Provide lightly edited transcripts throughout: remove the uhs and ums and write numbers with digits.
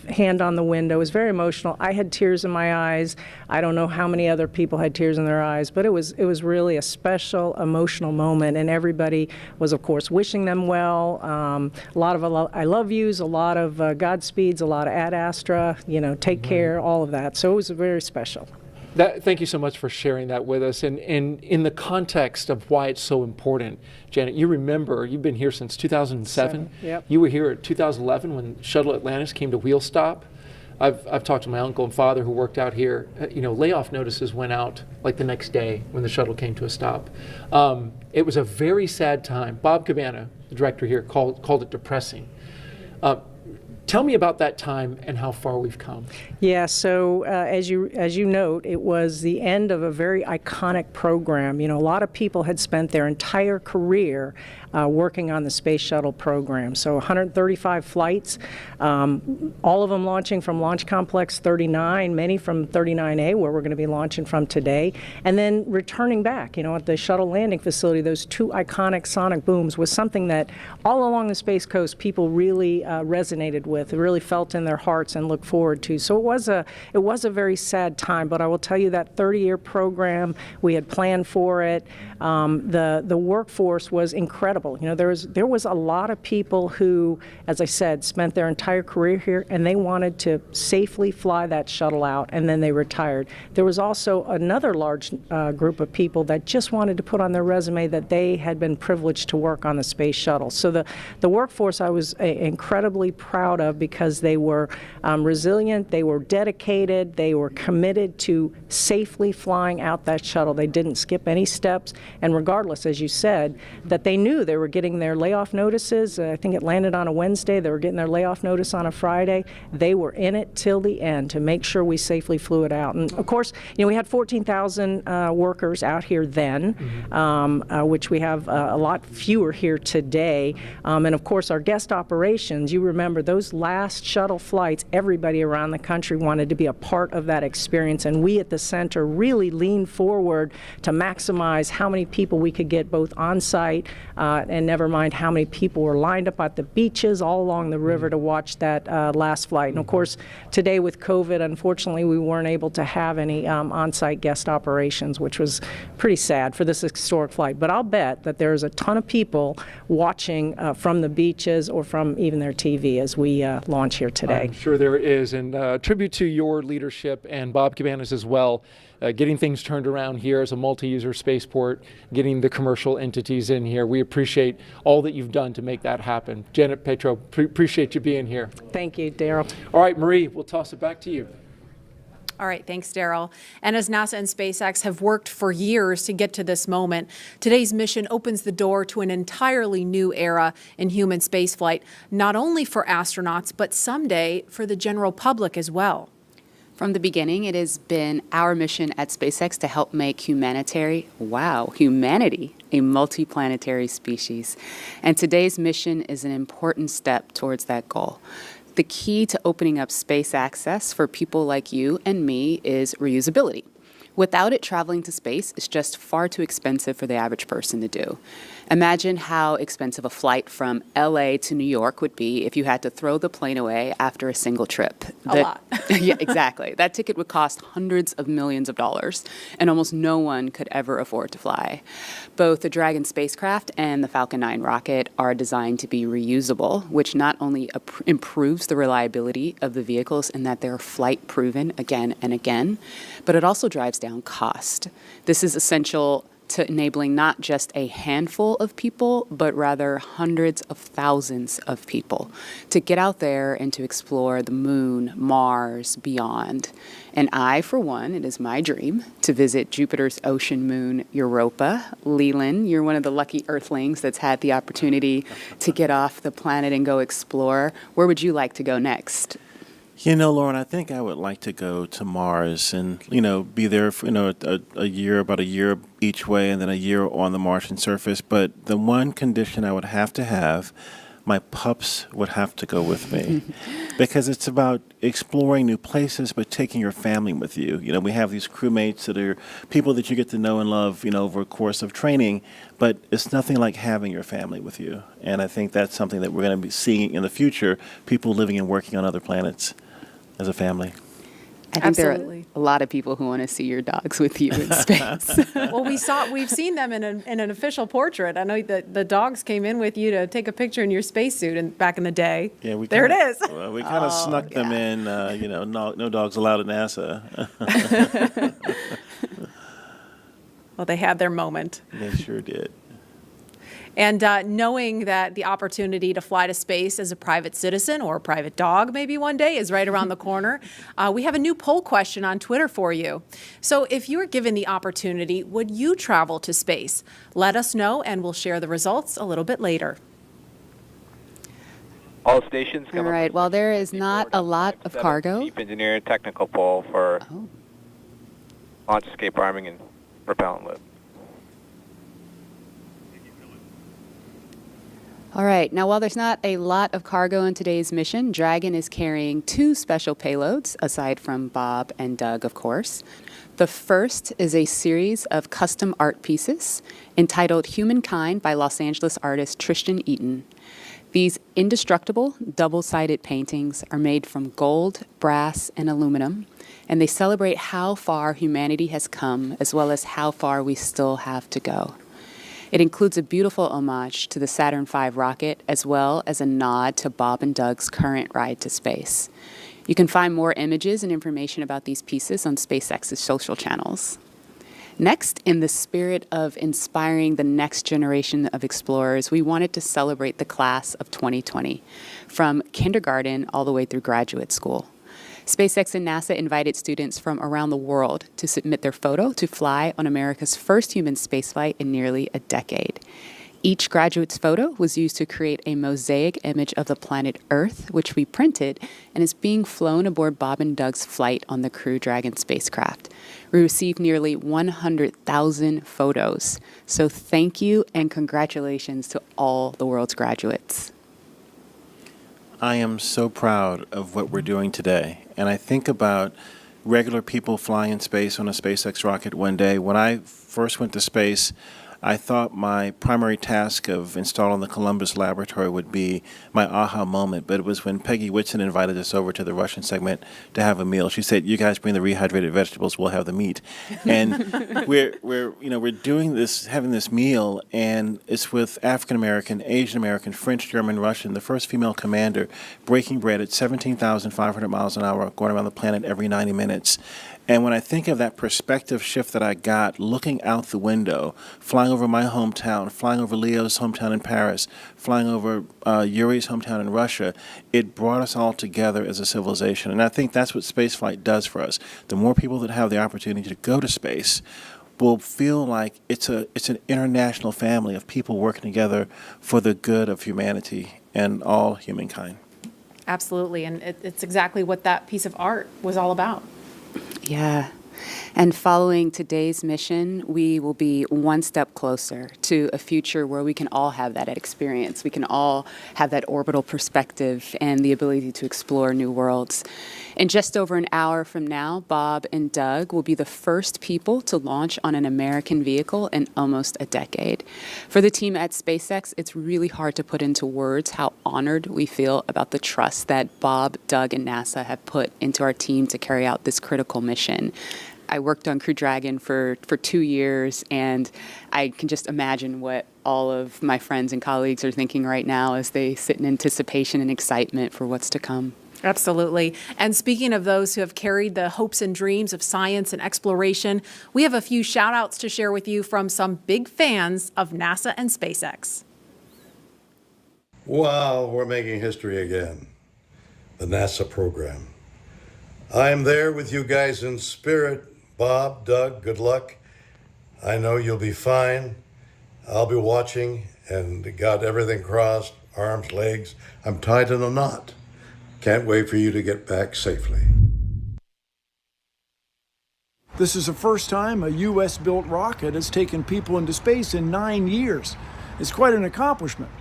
hand on the window. It was very emotional. I had tears in my eyes. I don't know how many other people had tears in their eyes, but it was really a special, emotional moment, and everybody was, of course, wishing them well. A lot of I love yous, a lot of Godspeeds, a lot of Ad Astra, take care, all of that. So it was very special. Thank you so much for sharing that with us. And in the context of why it's so important, Janet, you remember, you've been here since 2007. Yep. You were here in 2011 when Shuttle Atlantis came to wheel stop. I've talked to my uncle and father who worked out here. Layoff notices went out like the next day when the shuttle came to a stop. It was a very sad time. Bob Cabana, the director here, called it depressing. Tell me about that time and how far we've come. Yeah, so as you note, it was the end of a very iconic program. A lot of people had spent their entire career working on the Space Shuttle program. So 135 flights, all of them launching from Launch Complex 39, many from 39A, where we're going to be launching from today, and then returning back. At the shuttle landing facility, those two iconic sonic booms was something that all along the Space Coast people really resonated with, really felt in their hearts and looked forward to. So it was a very sad time, but I will tell you that 30-year program, we had planned for it. The workforce was incredible. There was a lot of people who, as I said, spent their entire career here, and they wanted to safely fly that shuttle out, and then they retired. There was also another large group of people that just wanted to put on their resume that they had been privileged to work on the space shuttle. So the workforce I was incredibly proud of, because they were resilient, they were dedicated, they were committed to safely flying out that shuttle. They didn't skip any steps, and regardless, as you said, that they knew they were getting their layoff notices. I think it landed on a Wednesday. They were getting their layoff notice on a Friday. They were in it till the end to make sure we safely flew it out. And of course, we had 14,000 workers out here then, which we have a lot fewer here today. And of course, our guest operations, you remember those last shuttle flights, everybody around the country wanted to be a part of that experience. And we at the center really leaned forward to maximize how many people we could get both on site and never mind how many people were lined up at the beaches all along the river to watch that last flight. And of course, today with COVID, unfortunately, we weren't able to have any on-site guest operations, which was pretty sad for this historic flight. But I'll bet that there's a ton of people watching from the beaches or from even their TV as we launch here today. I'm sure there is, and tribute to your leadership and Bob Cabana's as well, getting things turned around here as a multi-user spaceport, getting the commercial entities in here. We appreciate all that you've done to make that happen. Janet Petro, appreciate you being here. Thank you, Daryl. All right, Marie, we'll toss it back to you. All right, thanks, Daryl. And as NASA and SpaceX have worked for years to get to this moment, today's mission opens the door to an entirely new era in human spaceflight, not only for astronauts, but someday for the general public as well. From the beginning, it has been our mission at SpaceX to help make humanity a multiplanetary species. And today's mission is an important step towards that goal. The key to opening up space access for people like you and me is reusability. Without it, traveling to space is just far too expensive for the average person to do. Imagine how expensive a flight from LA to New York would be if you had to throw the plane away after a single trip. A lot. Yeah, exactly. That ticket would cost hundreds of millions of dollars, and almost no one could ever afford to fly. Both the Dragon spacecraft and the Falcon 9 rocket are designed to be reusable, which not only improves the reliability of the vehicles in that they're flight proven again and again, but it also drives down cost. This is essential to enabling not just a handful of people, but rather hundreds of thousands of people to get out there and to explore the moon, Mars, beyond. And I, for one, it is my dream to visit Jupiter's ocean moon, Europa. Leland, you're one of the lucky Earthlings that's had the opportunity to get off the planet and go explore. Where would you like to go next? Lauren, I think I would like to go to Mars and, be there for, about a year each way and then a year on the Martian surface. But the one condition I would have to have my pups would have to go with me because it's about exploring new places, but taking your family with you. You know, we have these crewmates that are people that you get to know and love, you know, over a course of training, but it's nothing like having your family with you. And I think that's something that we're going to be seeing in the future, people living and working on other planets as a family. I think Absolutely. there are a lot of people who want to see your dogs with you in space. Well, we've seen them in an official portrait. I know that the dogs came in with you to take a picture in your spacesuit back in the day. Yeah, we there kinda, it is. Well, we kind of snuck them in, you know, no dogs allowed at NASA. Well, they had their moment. They sure did. And knowing that the opportunity to fly to space as a private citizen or a private dog maybe one day is right around the corner, we have a new poll question on Twitter for you. So if you were given the opportunity, would you travel to space? Let us know, and we'll share the results a little bit later. All stations come All right, well, there is not a lot of cargo. Chief engineer technical poll for launch escape arming and propellant loop. All right, now while there's not a lot of cargo in today's mission, Dragon is carrying 2 special payloads, aside from Bob and Doug, of course. The first is a series of custom art pieces entitled Humankind by Los Angeles artist Tristan Eaton. These indestructible, double-sided paintings are made from gold, brass, and aluminum, and they celebrate how far humanity has come, as well as how far we still have to go. It includes a beautiful homage to the Saturn V rocket, as well as a nod to Bob and Doug's current ride to space. You can find more images and information about these pieces on SpaceX's social channels. Next, in the spirit of inspiring the next generation of explorers, we wanted to celebrate the class of 2020, from kindergarten all the way through graduate school. SpaceX and NASA invited students from around the world to submit their photo to fly on America's first human spaceflight in nearly a decade. Each graduate's photo was used to create a mosaic image of the planet Earth, which we printed, and is being flown aboard Bob and Doug's flight on the Crew Dragon spacecraft. We received nearly 100,000 photos. So thank you and congratulations to all the world's graduates. I am so proud of what we're doing today. And I think about regular people flying in space on a SpaceX rocket one day. When I first went to space, I thought my primary task of installing the Columbus laboratory would be my aha moment, but it was when Peggy Whitson invited us over to the Russian segment to have a meal. She said, "You guys bring the rehydrated vegetables, we'll have the meat." And we're doing this, having this meal, and it's with African American, Asian American, French, German, Russian, the first female commander, breaking bread at 17,500 miles an hour, going around the planet every 90 minutes. And when I think of that perspective shift that I got looking out the window, flying over my hometown, flying over Leo's hometown in Paris, flying over Yuri's hometown in Russia, it brought us all together as a civilization. And I think that's what spaceflight does for us. The more people that have the opportunity to go to space will feel like it's an international family of people working together for the good of humanity and all humankind. Absolutely, and it's exactly what that piece of art was all about. Yeah. And following today's mission, we will be one step closer to a future where we can all have that experience. We can all have that orbital perspective and the ability to explore new worlds. In just over an hour from now, Bob and Doug will be the first people to launch on an American vehicle in almost a decade. For the team at SpaceX, it's really hard to put into words how honored we feel about the trust that Bob, Doug, and NASA have put into our team to carry out this critical mission. I worked on Crew Dragon for 2 years, and I can just imagine what all of my friends and colleagues are thinking right now as they sit in anticipation and excitement for what's to come. Absolutely. And speaking of those who have carried the hopes and dreams of science and exploration, we have a few shout outs to share with you from some big fans of NASA and SpaceX. Wow, we're making history again. The NASA program. I am there with you guys in spirit. Bob, Doug, good luck. I know you'll be fine. I'll be watching and got everything crossed, arms, legs. I'm tied in a knot. Can't wait for you to get back safely. This is the first time a U.S.-built rocket has taken people into space in 9 years. It's quite an accomplishment.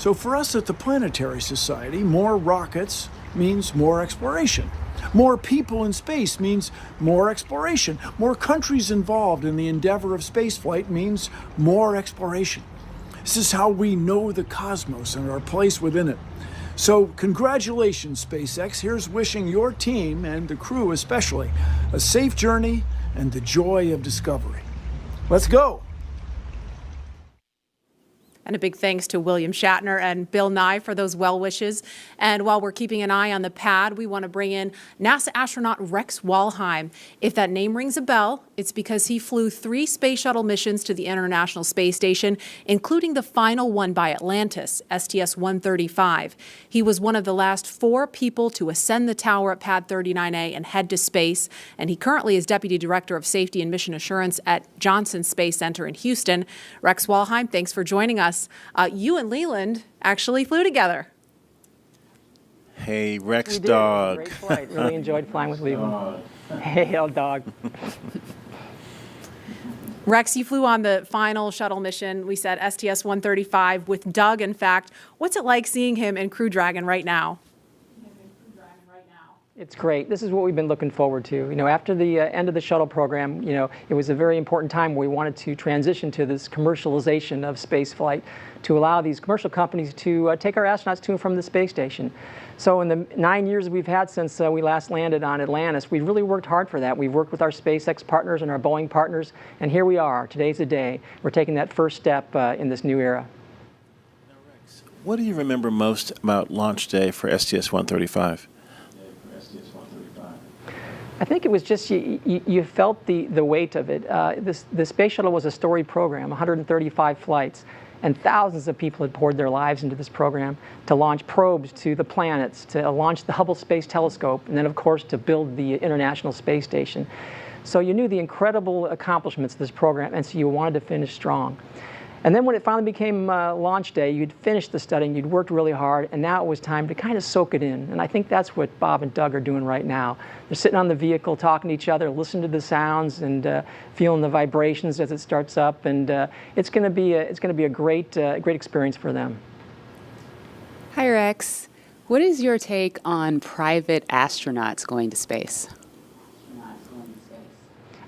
So for us at the Planetary Society, more rockets means more exploration. More people in space means more exploration. More countries involved in the endeavor of spaceflight means more exploration. This is how we know the cosmos and our place within it. So congratulations, SpaceX. Here's wishing your team, and the crew especially, a safe journey and the joy of discovery. Let's go. And a big thanks to William Shatner and Bill Nye for those well wishes. And while we're keeping an eye on the pad, we want to bring in NASA astronaut Rex Walheim. If that name rings a bell, it's because he flew 3 space shuttle missions to the International Space Station, including the final one by Atlantis, STS-135. He was one of the last 4 people to ascend the tower at Pad 39A and head to space. And he currently is Deputy Director of Safety and Mission Assurance at Johnson Space Center in Houston. Rex Walheim, thanks for joining us. You and Leland actually flew together. Hey, Rex We did. dog. Great flight. Really enjoyed flying with Leland. Hey, old dog. Rex, you flew on the final shuttle mission, we said STS-135 with Doug, in fact. What's it like seeing him in Crew Dragon right now? It's great. This is what we've been looking forward to. You know, after the end of the shuttle program, you know, it was a very important time where we wanted to transition to this commercialization of space flight to allow these commercial companies to take our astronauts to and from the space station. So in the 9 years we've had since we last landed on Atlantis, we've really worked hard for that. We've worked with our SpaceX partners and our Boeing partners, and here we are. Today's the day. We're taking that first step in this new era. What do you remember most about launch day for STS-135? I think it was just you felt the weight of it. The space shuttle was a storied program, 135 flights, and thousands of people had poured their lives into this program to launch probes to the planets, to launch the Hubble Space Telescope, and then, of course, to build the International Space Station. So you knew the incredible accomplishments of this program, and so you wanted to finish strong. And then when it finally became launch day, you'd finished the studying, you'd worked really hard, and now it was time to kind of soak it in. And I think that's what Bob and Doug are doing right now. They're sitting on the vehicle, talking to each other, listening to the sounds, and feeling the vibrations as it starts up. And it's going to be a great experience for them. Hi, Rex. What is your take on private astronauts going to space?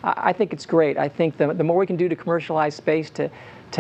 I think it's great. I think the more we can do to commercialize space, to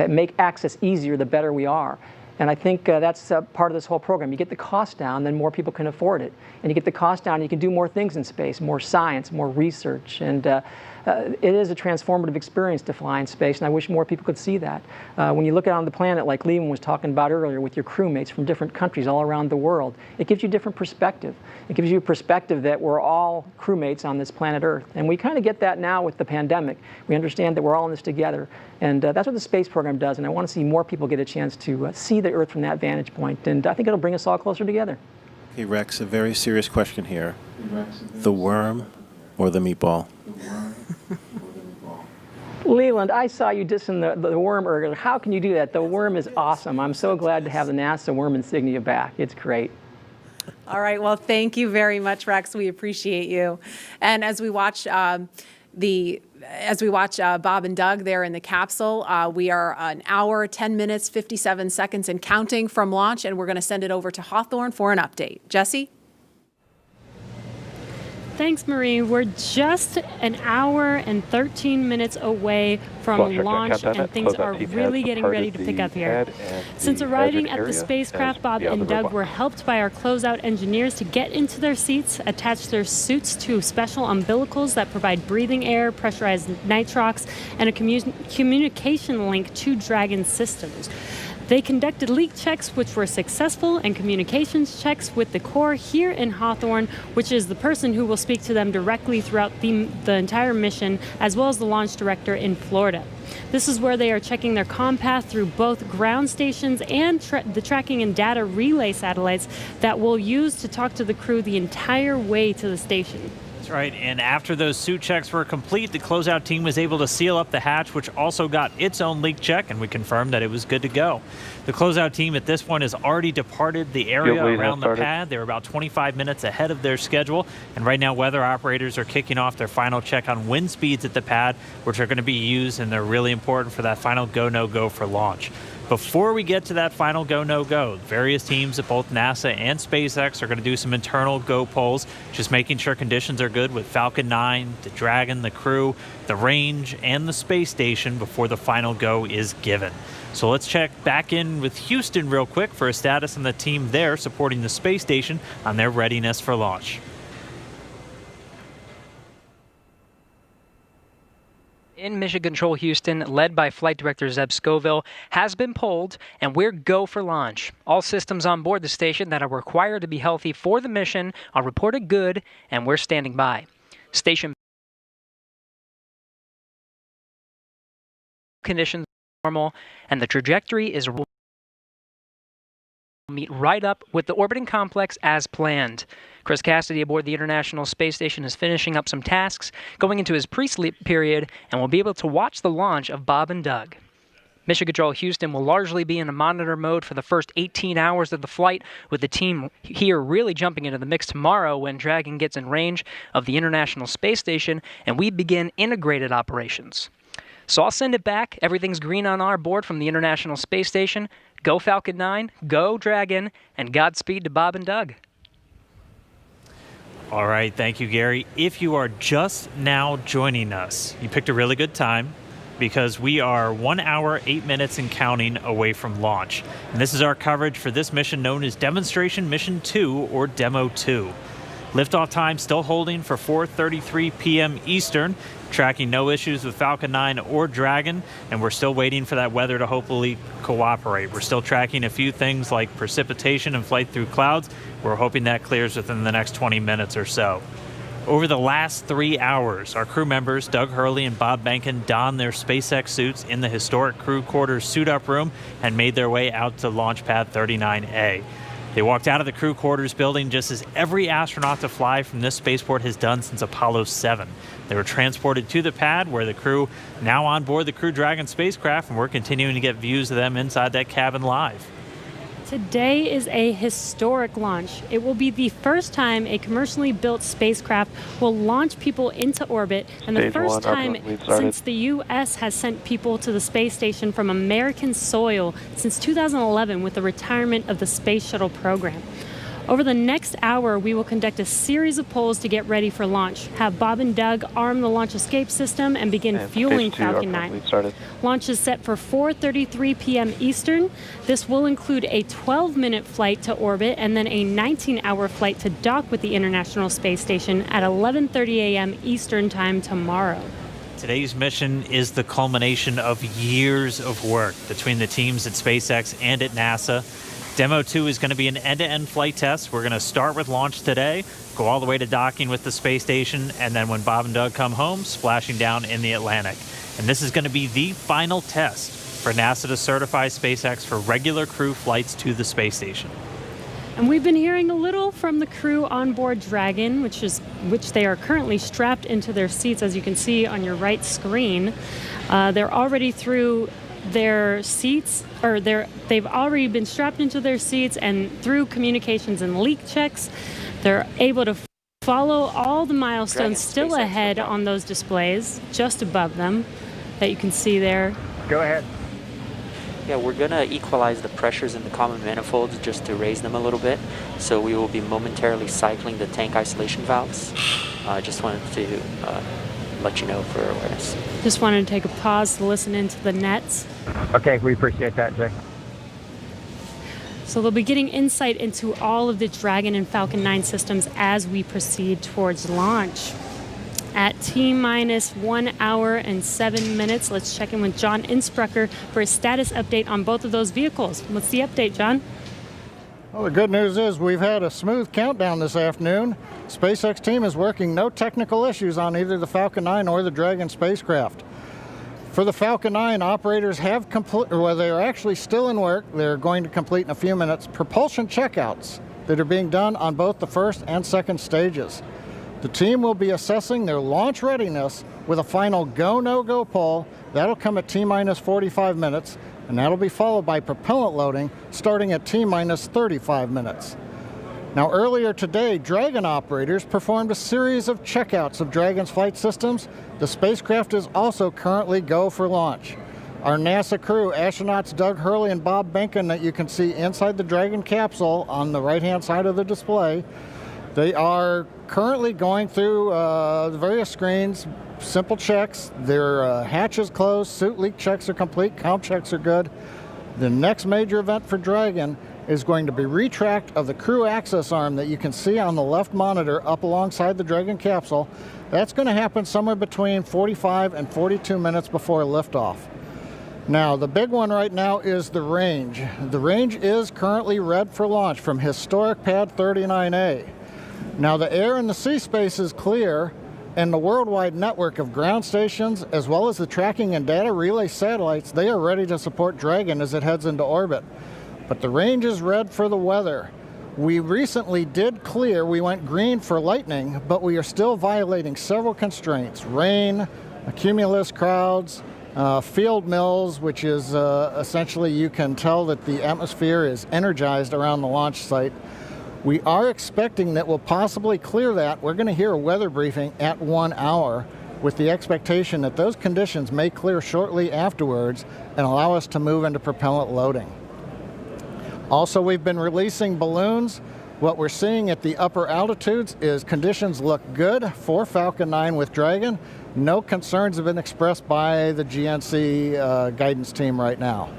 make access easier, the better we are. And I think that's part of this whole program. You get the cost down, then more people can afford it. And you get the cost down, you can do more things in space, more science, more research. And it is a transformative experience to fly in space, and I wish more people could see that. When you look out on the planet, like Leland was talking about earlier, with your crewmates from different countries all around the world, it gives you a different perspective. It gives you a perspective that we're all crewmates on this planet Earth. And we kind of get that now with the pandemic. We understand that we're all in this together. And that's what the space program does, and I want to see more people get a chance to see the Earth from that vantage point. And I think it'll bring us all closer together. Hey, Rex, a very serious question here. The worm or the meatball? Leland, I saw you dissing the worm earlier. How can you do that? The worm is awesome. I'm so glad to have the NASA worm insignia back. It's great. All right, well, thank you very much, Rex. We appreciate you. And as we watch Bob and Doug there in the capsule, we are an hour, 10 minutes, 57 seconds and counting from launch, and we're going to send it over to Hawthorne for an update. Jesse? Thanks, Marie. We're just an hour and 13 minutes away from launch, and things are really getting ready to pick up here. Since arriving at the spacecraft, Bob and Doug were helped by our closeout engineers to get into their seats, attach their suits to special umbilicals that provide breathing air, pressurized nitrox, and a communication link to Dragon systems. They conducted leak checks, which were successful, and communications checks with the Corps here in Hawthorne, which is the person who will speak to them directly throughout the entire mission, as well as the launch director in Florida. This is where they are checking their comm path through both ground stations and the tracking and data relay satellites that we'll use to talk to the crew the entire way to the station. That's right, and after those suit checks were complete, the closeout team was able to seal up the hatch, which also got its own leak check, and we confirmed that it was good to go. The closeout team at this point has already departed the area around the pad. They were about 25 minutes ahead of their schedule, and right now weather operators are kicking off their final check on wind speeds at the pad, which are going to be used, and they're really important for that final go, no-go for launch. Before we get to that final go, no go, various teams at both NASA and SpaceX are going to do some internal go polls, just making sure conditions are good with Falcon 9, the Dragon, the crew, the range, and the space station before the final go is given. So let's check back in with Houston real quick for a status on the team there supporting the space station on their readiness for launch. In Mission Control Houston, led by Flight Director Zeb Scoville, has been polled, and we're go for launch. All systems on board the station that are required to be healthy for the mission are reported good, and we're standing by. Station conditions are normal, and the trajectory is meet right up with the orbiting complex as planned. Chris Cassidy aboard the International Space Station is finishing up some tasks, going into his pre-sleep period, and will be able to watch the launch of Bob and Doug. Mission Control Houston will largely be in a monitor mode for the first 18 hours of the flight, with the team here really jumping into the mix tomorrow when Dragon gets in range of the International Space Station and we begin integrated operations. So I'll send it back. Everything's green on our board from the International Space Station. Go Falcon 9, go Dragon, and Godspeed to Bob and Doug. All right, thank you, Gary. If you are just now joining us, you picked a really good time because we are 1 hour, 8 minutes and counting away from launch. And this is our coverage for this mission known as Demonstration Mission 2 or Demo 2. Liftoff time still holding for 4:33 p.m. Eastern, tracking no issues with Falcon 9 or Dragon, and we're still waiting for that weather to hopefully cooperate. We're still tracking a few things like precipitation and flight through clouds. We're hoping that clears within the next 20 minutes or so. Over the last 3 hours, our crew members, Doug Hurley and Bob Benkin, donned their SpaceX suits in the historic crew quarters suit-up room and made their way out to Launch Pad 39A. They walked out of the crew quarters building just as every astronaut to fly from this spaceport has done since Apollo 7. They were transported to the pad where the crew now on board the Crew Dragon spacecraft, and we're continuing to get views of them inside that cabin live. Today is a historic launch. It will be the first time a commercially built spacecraft will launch people into orbit, and the first time since the U.S. has sent people to the space station from American soil since 2011 with the retirement of the Space Shuttle program. Over the next hour, we will conduct a series of polls to get ready for launch, have Bob and Doug arm the launch escape system, and begin fueling Falcon 9. Launch is set for 4:33 p.m. Eastern. This will include a 12-minute flight to orbit and then a 19-hour flight to dock with the International Space Station at 11:30 a.m. Eastern Time tomorrow. Today's mission is the culmination of years of work between the teams at SpaceX and at NASA. Demo 2 is going to be an end-to-end flight test. We're going to start with launch today, go all the way to docking with the space station, and then when Bob and Doug come home, splashing down in the Atlantic. And this is going to be the final test for NASA to certify SpaceX for regular crew flights to the space station. And we've been hearing a little from the crew on board Dragon, which they are currently strapped into their seats, as you can see on your right screen. They're already through their seats, or they've already been strapped into their seats, and through communications and leak checks, they're able to follow all the milestones still ahead on those displays just above them that you can see there. Go ahead. Yeah, we're going to equalize the pressures in the common manifolds just to raise them a little bit. So we will be momentarily cycling the tank isolation valves. I just wanted to let you know for awareness. Just wanted to take a pause to listen into the nets. Okay, we appreciate that, Jay. So they'll be getting insight into all of the Dragon and Falcon 9 systems as we proceed towards launch. At T-minus 1 hour and 7 minutes, let's check in with John Insprucker for a status update on both of those vehicles. What's the update, John? Well, the good news is we've had a smooth countdown this afternoon. SpaceX team is working no technical issues on either the Falcon 9 or the Dragon spacecraft. For the Falcon 9, operators have they're actually still in work. They're going to complete in a few minutes propulsion checkouts that are being done on both the first and second stages. The team will be assessing their launch readiness with a final go, no-go poll. That'll come at T-minus 45 minutes, and that'll be followed by propellant loading starting at T-minus 35 minutes. Now, earlier today, Dragon operators performed a series of checkouts of Dragon's flight systems. The spacecraft is also currently go for launch. Our NASA crew, astronauts Doug Hurley and Bob Behnken, that you can see inside the Dragon capsule on the right-hand side of the display. They are currently going through the various screens, simple checks. Their hatch is closed, suit leak checks are complete, comp checks are good. The next major event for Dragon is going to be retract of the crew access arm that you can see on the left monitor up alongside the Dragon capsule. That's going to happen somewhere between 45 and 42 minutes before liftoff. Now, the big one right now is the range. The range is currently red for launch from historic pad 39A. Now, the air and the sea space is clear, and the worldwide network of ground stations, as well as the tracking and data relay satellites, they are ready to support Dragon as it heads into orbit. But the range is red for the weather. We recently did clear, we went green for lightning, but we are still violating several constraints. Rain, cumulus crowds, field mills, which is essentially you can tell that the atmosphere is energized around the launch site. We are expecting that we'll possibly clear that. We're going to hear a weather briefing at 1 hour with the expectation that those conditions may clear shortly afterwards and allow us to move into propellant loading. Also, we've been releasing balloons. What we're seeing at the upper altitudes is conditions look good for Falcon 9 with Dragon. No concerns have been expressed by the GNC guidance team right now.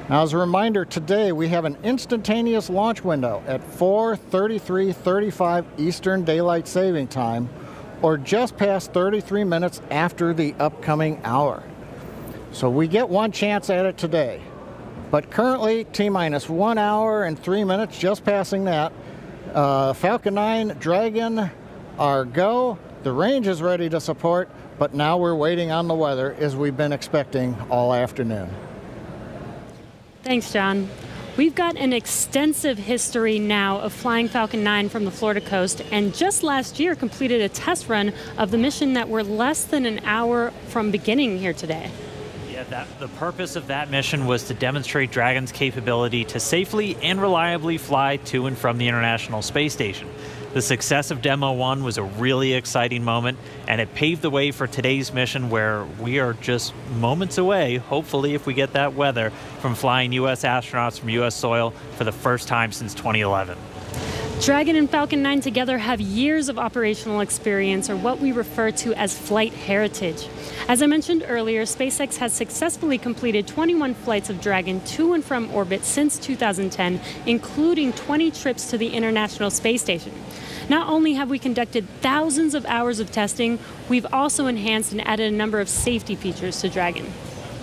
Now, as a reminder, today we have an instantaneous launch window at 4:33:35 Eastern Daylight Saving Time, or just past 33 minutes after the upcoming hour. So we get one chance at it today. But currently, T-minus 1 hour and 3 minutes, just passing that. Falcon 9, Dragon are go. The range is ready to support, but now we're waiting on the weather as we've been expecting all afternoon. Thanks, John. We've got an extensive history now of flying Falcon 9 from the Florida coast, and just last year completed a test run of the mission that we're less than an hour from beginning here today. Yeah, the purpose of that mission was to demonstrate Dragon's capability to safely and reliably fly to and from the International Space Station. The success of Demo 1 was a really exciting moment, and it paved the way for today's mission, where we are just moments away, hopefully if we get that weather, from flying U.S. astronauts from U.S. soil for the first time since 2011. Dragon and Falcon 9 together have years of operational experience, or what we refer to as flight heritage. As I mentioned earlier, SpaceX has successfully completed 21 flights of Dragon to and from orbit since 2010, including 20 trips to the International Space Station. Not only have we conducted thousands of hours of testing, we've also enhanced and added a number of safety features to Dragon.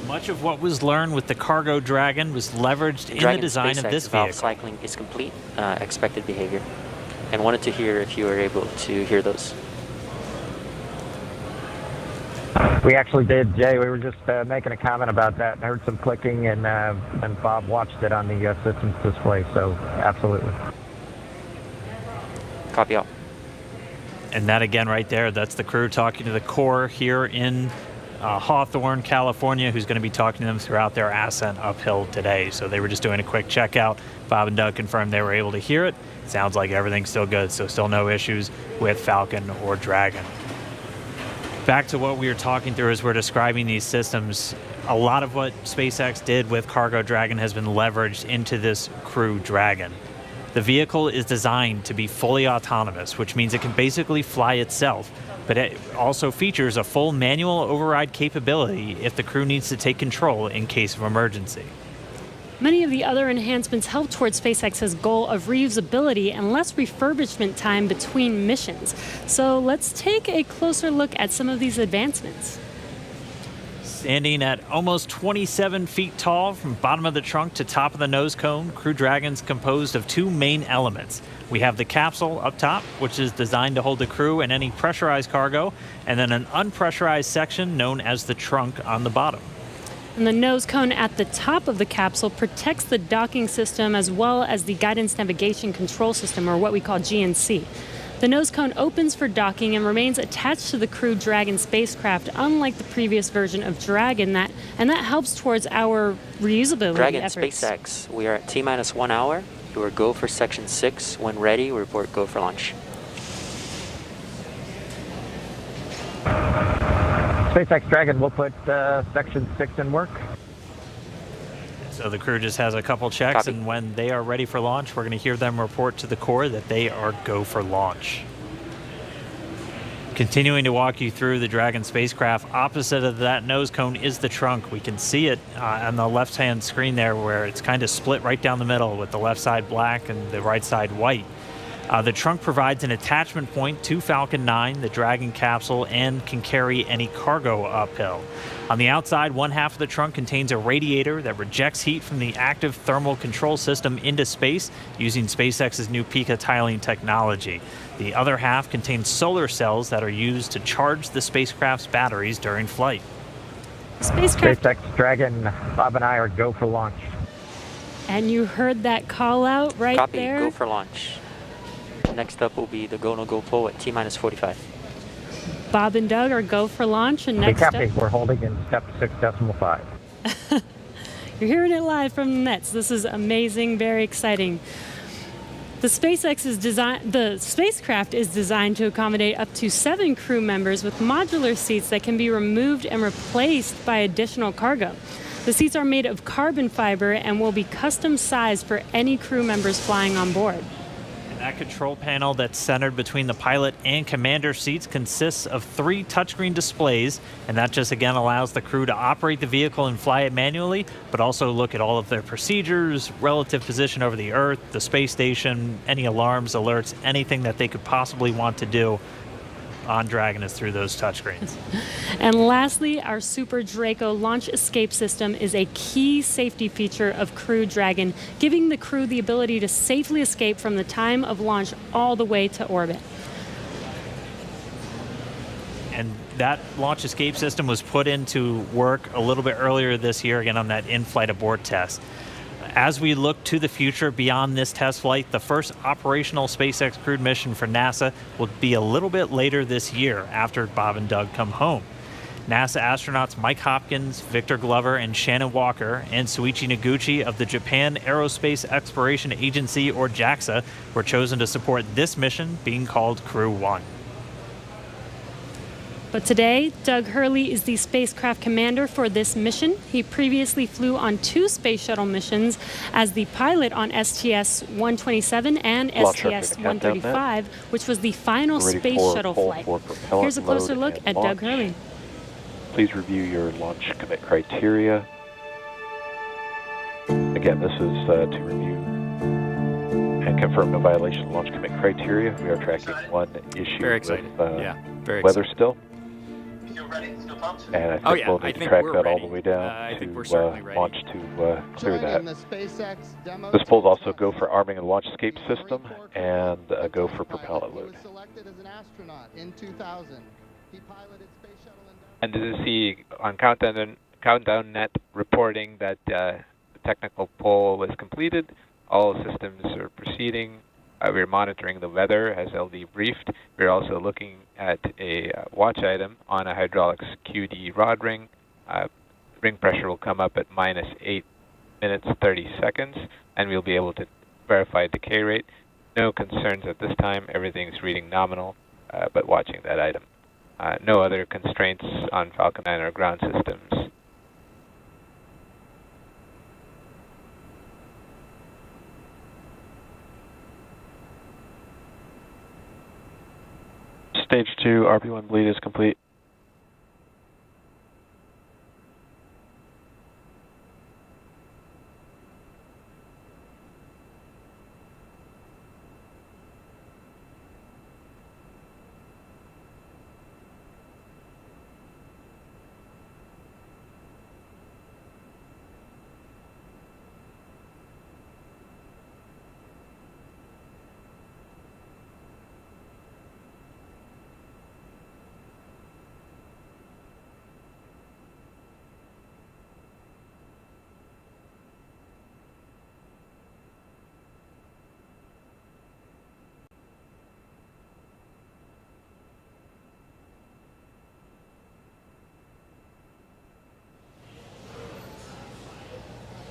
Much of what was learned with the cargo Dragon was leveraged in the design of this vehicle. Valve cycling is complete, expected behavior, and wanted to hear if you were able to hear those. We actually did, Jay. We were just making a comment about that. I heard some clicking, and Bob watched it on the systems display, so absolutely. Copy all. And that again right there, that's the crew talking to the core here in Hawthorne, California, who's going to be talking to them throughout their ascent uphill today. So they were just doing a quick checkout. Bob and Doug confirmed they were able to hear it. Sounds like everything's still good, so still no issues with Falcon or Dragon. Back to what we were talking through as we're describing these systems, a lot of what SpaceX did with Cargo Dragon has been leveraged into this Crew Dragon. The vehicle is designed to be fully autonomous, which means it can basically fly itself, but it also features a full manual override capability if the crew needs to take control in case of emergency. Many of the other enhancements help towards SpaceX's goal of reusability and less refurbishment time between missions. So let's take a closer look at some of these advancements. Standing at almost 27 feet tall from bottom of the trunk to top of the nose cone, Crew Dragon's composed of two main elements. We have the capsule up top, which is designed to hold the crew and any pressurized cargo, and then an unpressurized section known as the trunk on the bottom. And the nose cone at the top of the capsule protects the docking system as well as the guidance navigation control system, or what we call GNC. The nose cone opens for docking and remains attached to the Crew Dragon spacecraft, unlike the previous version of Dragon, and that helps towards our reusability Dragon efforts. SpaceX, we are at T-minus 1 hour. You are go for section 6. When ready, report go for launch. SpaceX Dragon will put section 6 in work. So the crew just has a couple checks, and when they are ready for launch, we're going to hear them report to the core that they are go for launch. Continuing to walk you through the Dragon spacecraft, opposite of that nose cone is the trunk. We can see it on the left-hand screen there, where it's kind of split right down the middle with the left side black and the right side white. The trunk provides an attachment point to Falcon 9, the Dragon capsule, and can carry any cargo uphill. On the outside, one half of the trunk contains a radiator that rejects heat from the active thermal control system into space using SpaceX's new Pica tiling technology. The other half contains solar cells that are used to charge the spacecraft's batteries during flight. SpaceX Dragon, Bob and I are go for launch. And you heard that call out right Copy, there. go for launch. Next up will be the go, no go pull at T-minus 45. Bob and Doug are go for launch, and next copy. up, We're holding in step 6.5. you're hearing it live from the nets. This is amazing, very exciting. The spacecraft is designed to accommodate up to 7 crew members with modular seats that can be removed and replaced by additional cargo. The seats are made of carbon fiber and will be custom sized for any crew members flying on board. That control panel that's centered between the pilot and commander seats consists of 3 touchscreen displays, and that just again allows the crew to operate the vehicle and fly it manually, but also look at all of their procedures, relative position over the Earth, the space station, any alarms, alerts, anything that they could possibly want to do on Dragon is through those touchscreens. And lastly, our Super Draco launch escape system is a key safety feature of Crew Dragon, giving the crew the ability to safely escape from the time of launch all the way to orbit. And that launch escape system was put into work a little bit earlier this year, again on that in-flight abort test. As we look to the future beyond this test flight, the first operational SpaceX crewed mission for NASA will be a little bit later this year after Bob and Doug come home. NASA astronauts Mike Hopkins, Victor Glover, and Shannon Walker, and Suichi Noguchi of the Japan Aerospace Exploration Agency, or JAXA, were chosen to support this mission, being called Crew 1. But today, Doug Hurley is the spacecraft commander for this mission. He previously flew on 2 space shuttle missions as the pilot on STS-127 and STS-135, which was the final space shuttle flight. Here's a closer look at Doug Hurley. Please review your launch commit criteria. Again, this is to review and confirm no violation of launch commit criteria. We are tracking one issue with weather still. And I think we'll need to track that all the way down to launch to clear that. This pulls also go for arming and launch escape system and a go for propellant load. And this is the on Countdown Net reporting that the technical poll is completed. All systems are proceeding. We're monitoring the weather, as LD briefed. We're also looking at a watch item on a hydraulics QD rod ring. Ring pressure will come up at minus 8 minutes 30 seconds, and we'll be able to verify decay rate. No concerns at this time. Everything's reading nominal, but watching that item. No other constraints on Falcon 9 or ground systems. Stage 2 RP1 bleed is complete.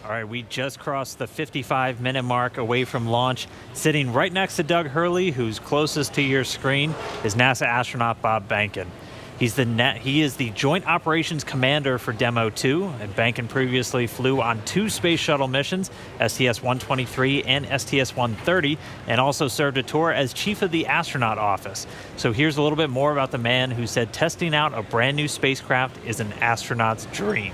All right, we just crossed the 55-minute mark away from launch. Sitting right next to Doug Hurley, who's closest to your screen, is NASA astronaut Bob Behnken. He is the Joint Operations Commander for Demo 2, and Bankin previously flew on 2 space shuttle missions, STS-123 and STS-130, and also served a tour as Chief of the Astronaut Office. So here's a little bit more about the man who said testing out a brand new spacecraft is an astronaut's dream.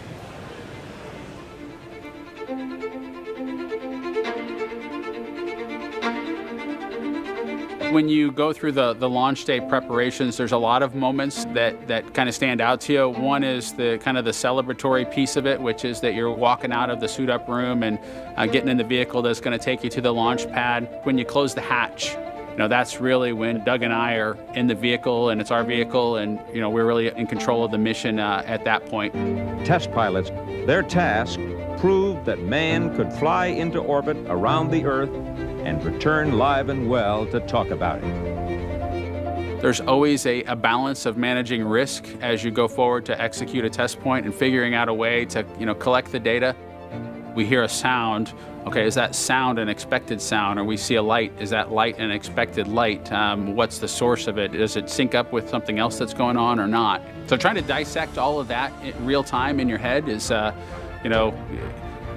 When you go through the launch day preparations, there's a lot of moments that kind of stand out to you. One is the kind of the celebratory piece of it, which is that you're walking out of the suit up room and getting in the vehicle that's going to take you to the launch pad. When you close the hatch, that's really when Doug and I are in the vehicle, and it's our vehicle, and we're really in control of the mission at that point. Test pilots, their task proved that man could fly into orbit around the Earth and return live and well to talk about it. There's always a balance of managing risk as you go forward to execute a test point and figuring out a way to collect the data. We hear a sound. Okay, is that sound an expected sound? Or we see a light, is that light an expected light? What's the source of it? Does it sync up with something else that's going on or not? So trying to dissect all of that in real time in your head is,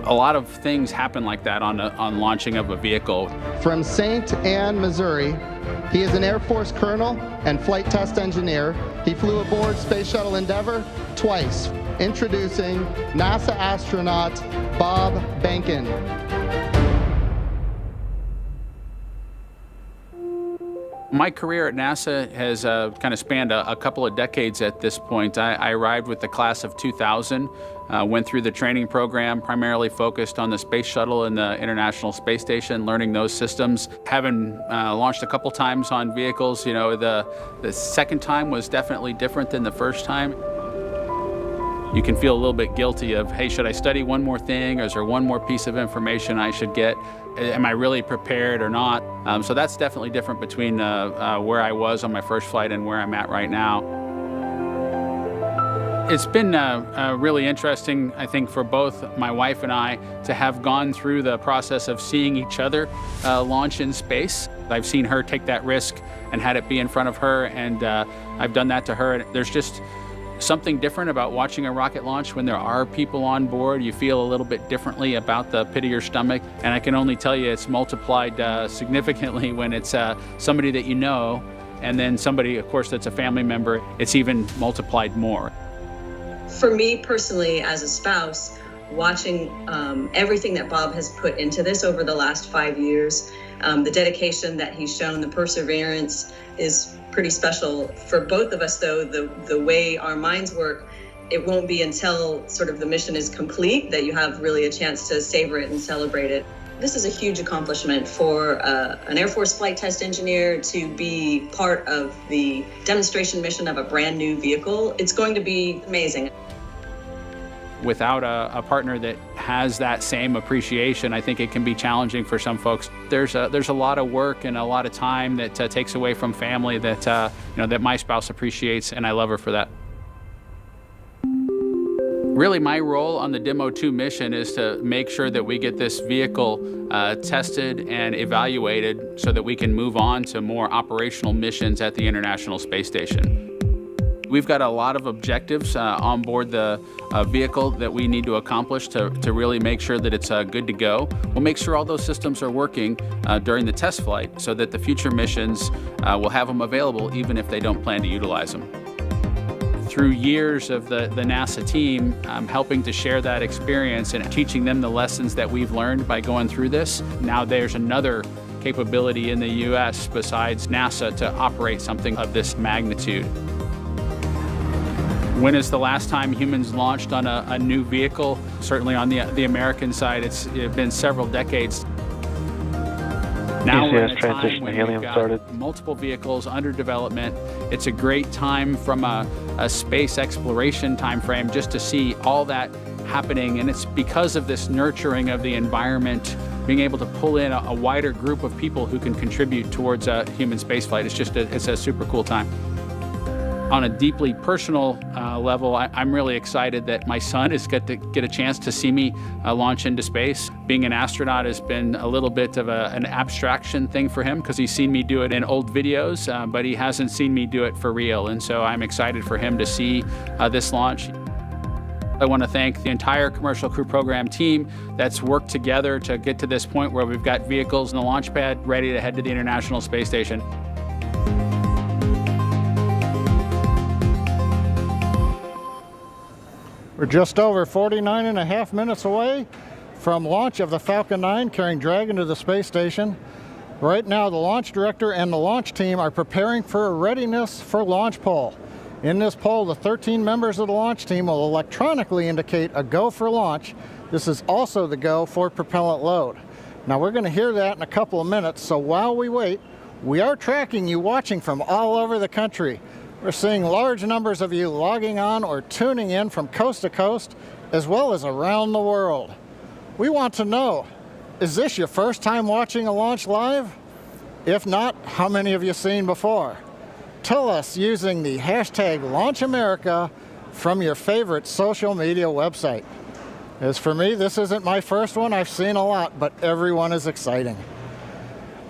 a lot of things happen like that on launching of a vehicle. From St. Anne, Missouri, he is an Air Force colonel and flight test engineer. He flew aboard Space Shuttle Endeavour twice. Introducing NASA astronaut Bob Bankin. My career at NASA has kind of spanned a couple of decades at this point. I arrived with the class of 2000, went through the training program, primarily focused on the Space Shuttle and the International Space Station, learning those systems. Having launched a couple times on vehicles, the second time was definitely different than the first time. You can feel a little bit guilty of, hey, should I study one more thing, or is there one more piece of information I should get? Am I really prepared or not? So that's definitely different between where I was on my first flight and where I'm at right now. It's been really interesting, I think, for both my wife and I to have gone through the process of seeing each other launch in space. I've seen her take that risk and had it be in front of her, and I've done that to her. And there's just something different about watching a rocket launch when there are people on board. You feel a little bit differently about the pit of your stomach, and I can only tell you it's multiplied significantly when it's somebody that you know, and then somebody, of course, that's a family member. It's even multiplied more. For me personally, as a spouse, watching everything that Bob has put into this over the last 5 years, the dedication that he's shown, the perseverance is pretty special. For both of us, though, the way our minds work, it won't be until sort of the mission is complete that you have really a chance to savor it and celebrate it. This is a huge accomplishment for an Air Force flight test engineer to be part of the demonstration mission of a brand new vehicle. It's going to be amazing. Without a partner that has that same appreciation, I think it can be challenging for some folks. There's a lot of work and a lot of time that takes away from family that that my spouse appreciates, and I love her for that. Really, my role on the Demo 2 mission is to make sure that we get this vehicle tested and evaluated so that we can move on to more operational missions at the International Space Station. We've got a lot of objectives on board the vehicle that we need to accomplish to really make sure that it's good to go. We'll make sure all those systems are working during the test flight so that the future missions will have them available even if they don't plan to utilize them. Through years of the NASA team, helping to share that experience and teaching them the lessons that we've learned by going through this. Now there's another capability in the U.S. besides NASA to operate something of this magnitude. When is the last time humans launched on a new vehicle? Certainly on the American side, it's been several decades. Now we're in a time when we've got multiple vehicles under development. It's a great time from a space exploration time frame just to see all that happening, and it's because of this nurturing of the environment, being able to pull in a wider group of people who can contribute towards human spaceflight. It's a super cool time. On a deeply personal level, I'm really excited that my son is going to get a chance to see me launch into space. Being an astronaut has been a little bit of an abstraction thing for him because he's seen me do it in old videos, but he hasn't seen me do it for real. And so I'm excited for him to see this launch. I want to thank the entire Commercial Crew Program team that's worked together to get to this point where we've got vehicles in the launch pad ready to head to the International Space Station. We're just over 49 and a half minutes away from launch of the Falcon 9 carrying Dragon to the space station. Right now, the launch director and the launch team are preparing for a readiness for launch poll. In this poll, the 13 members of the launch team will electronically indicate a go for launch. This is also the go for propellant load. Now, we're going to hear that in a couple of minutes, so while we wait, we are tracking you watching from all over the country. We're seeing large numbers of you logging on or tuning in from coast to coast, as well as around the world. We want to know, is this your first time watching a launch live? If not, how many have you seen before? Tell us using the hashtag LaunchAmerica from your favorite social media website. As for me, this isn't my first one. I've seen a lot, but everyone is exciting.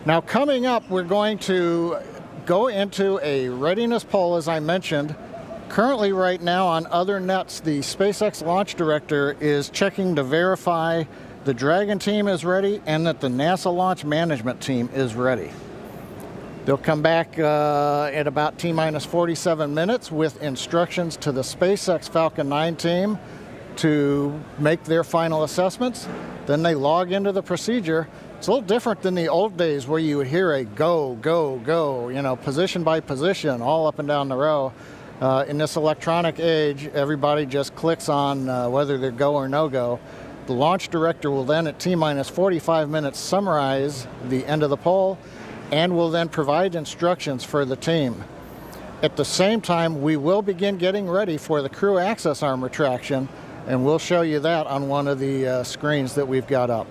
Now, coming up, we're going to go into a readiness poll, as I mentioned. Currently, right now, on other nets, the SpaceX launch director is checking to verify the Dragon team is ready and that the NASA launch management team is ready. They'll come back at about T-minus 47 minutes with instructions to the SpaceX Falcon 9 team to make their final assessments. Then they log into the procedure. It's a little different than the old days where you would hear a go, go, go, you know, position by position, all up and down the row. In this electronic age, everybody just clicks on whether they're go or no go. The launch director will then, at T-minus 45 minutes, summarize the end of the poll and will then provide instructions for the team. At the same time, we will begin getting ready for the crew access arm retraction, and we'll show you that on one of the screens that we've got up.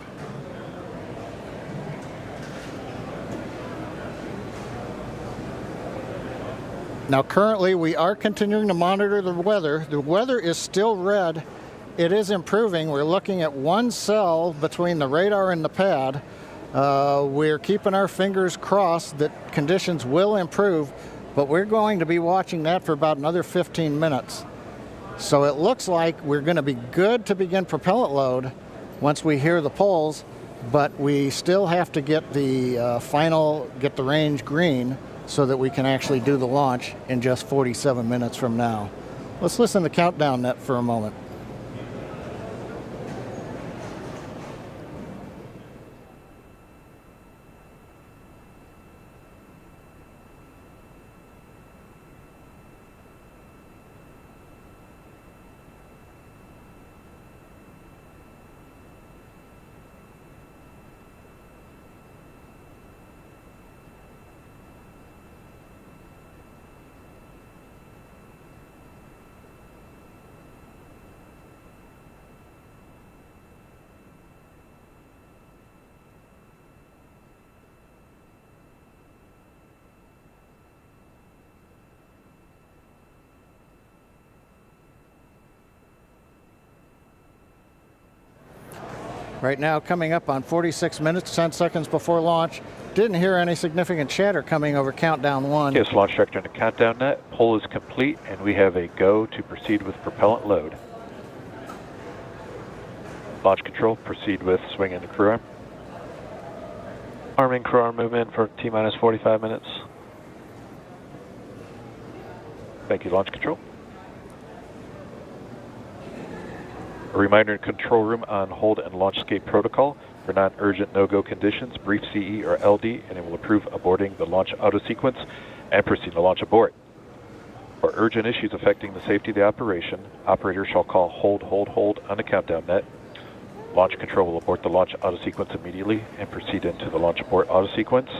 Now, currently, we are continuing to monitor the weather. The weather is still red. It is improving. We're looking at one cell between the radar and the pad. We're keeping our fingers crossed that conditions will improve, but we're going to be watching that for about another 15 minutes. So it looks like we're going to be good to begin propellant load once we hear the polls, but we still have to get the get the range green so that we can actually do the launch in just 47 minutes from now. Let's listen to the countdown net for a moment. Right now, coming up on 46 minutes, 10 seconds before launch. Didn't hear any significant chatter coming over countdown one. Yes, launch director in the countdown net. Poll is complete, and we have a go to proceed with propellant load. Launch control, proceed with swing into crew arm. Arming crew arm movement for T-minus 45 minutes. Thank you, launch control. A reminder in control room on hold and launch escape protocol. For non-urgent no-go conditions, brief CE or LD, and it will approve aborting the launch auto sequence and proceed to launch abort. For urgent issues affecting the safety of the operation, operators shall call hold on the countdown net. Launch control will abort the launch auto sequence immediately and proceed into the launch abort auto sequence.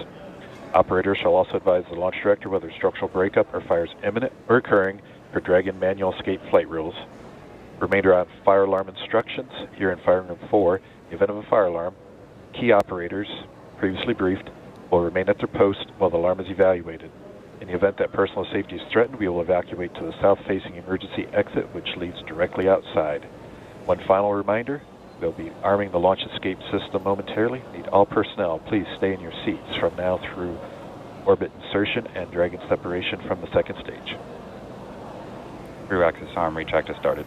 Operators shall also advise the launch director whether structural breakup or fire is imminent or occurring per Dragon manual escape flight rules. Remainder on fire alarm instructions. Here in Fire Room 4, in the event of a fire alarm, key operators, previously briefed, will remain at their post while the alarm is evaluated. In the event that personal safety is threatened, we will evacuate to the south-facing emergency exit, which leads directly outside. One final reminder, we'll be arming the launch escape system momentarily. Need all personnel, please stay in your seats from now through orbit insertion and Dragon separation from the second stage. Crew access arm retract has started.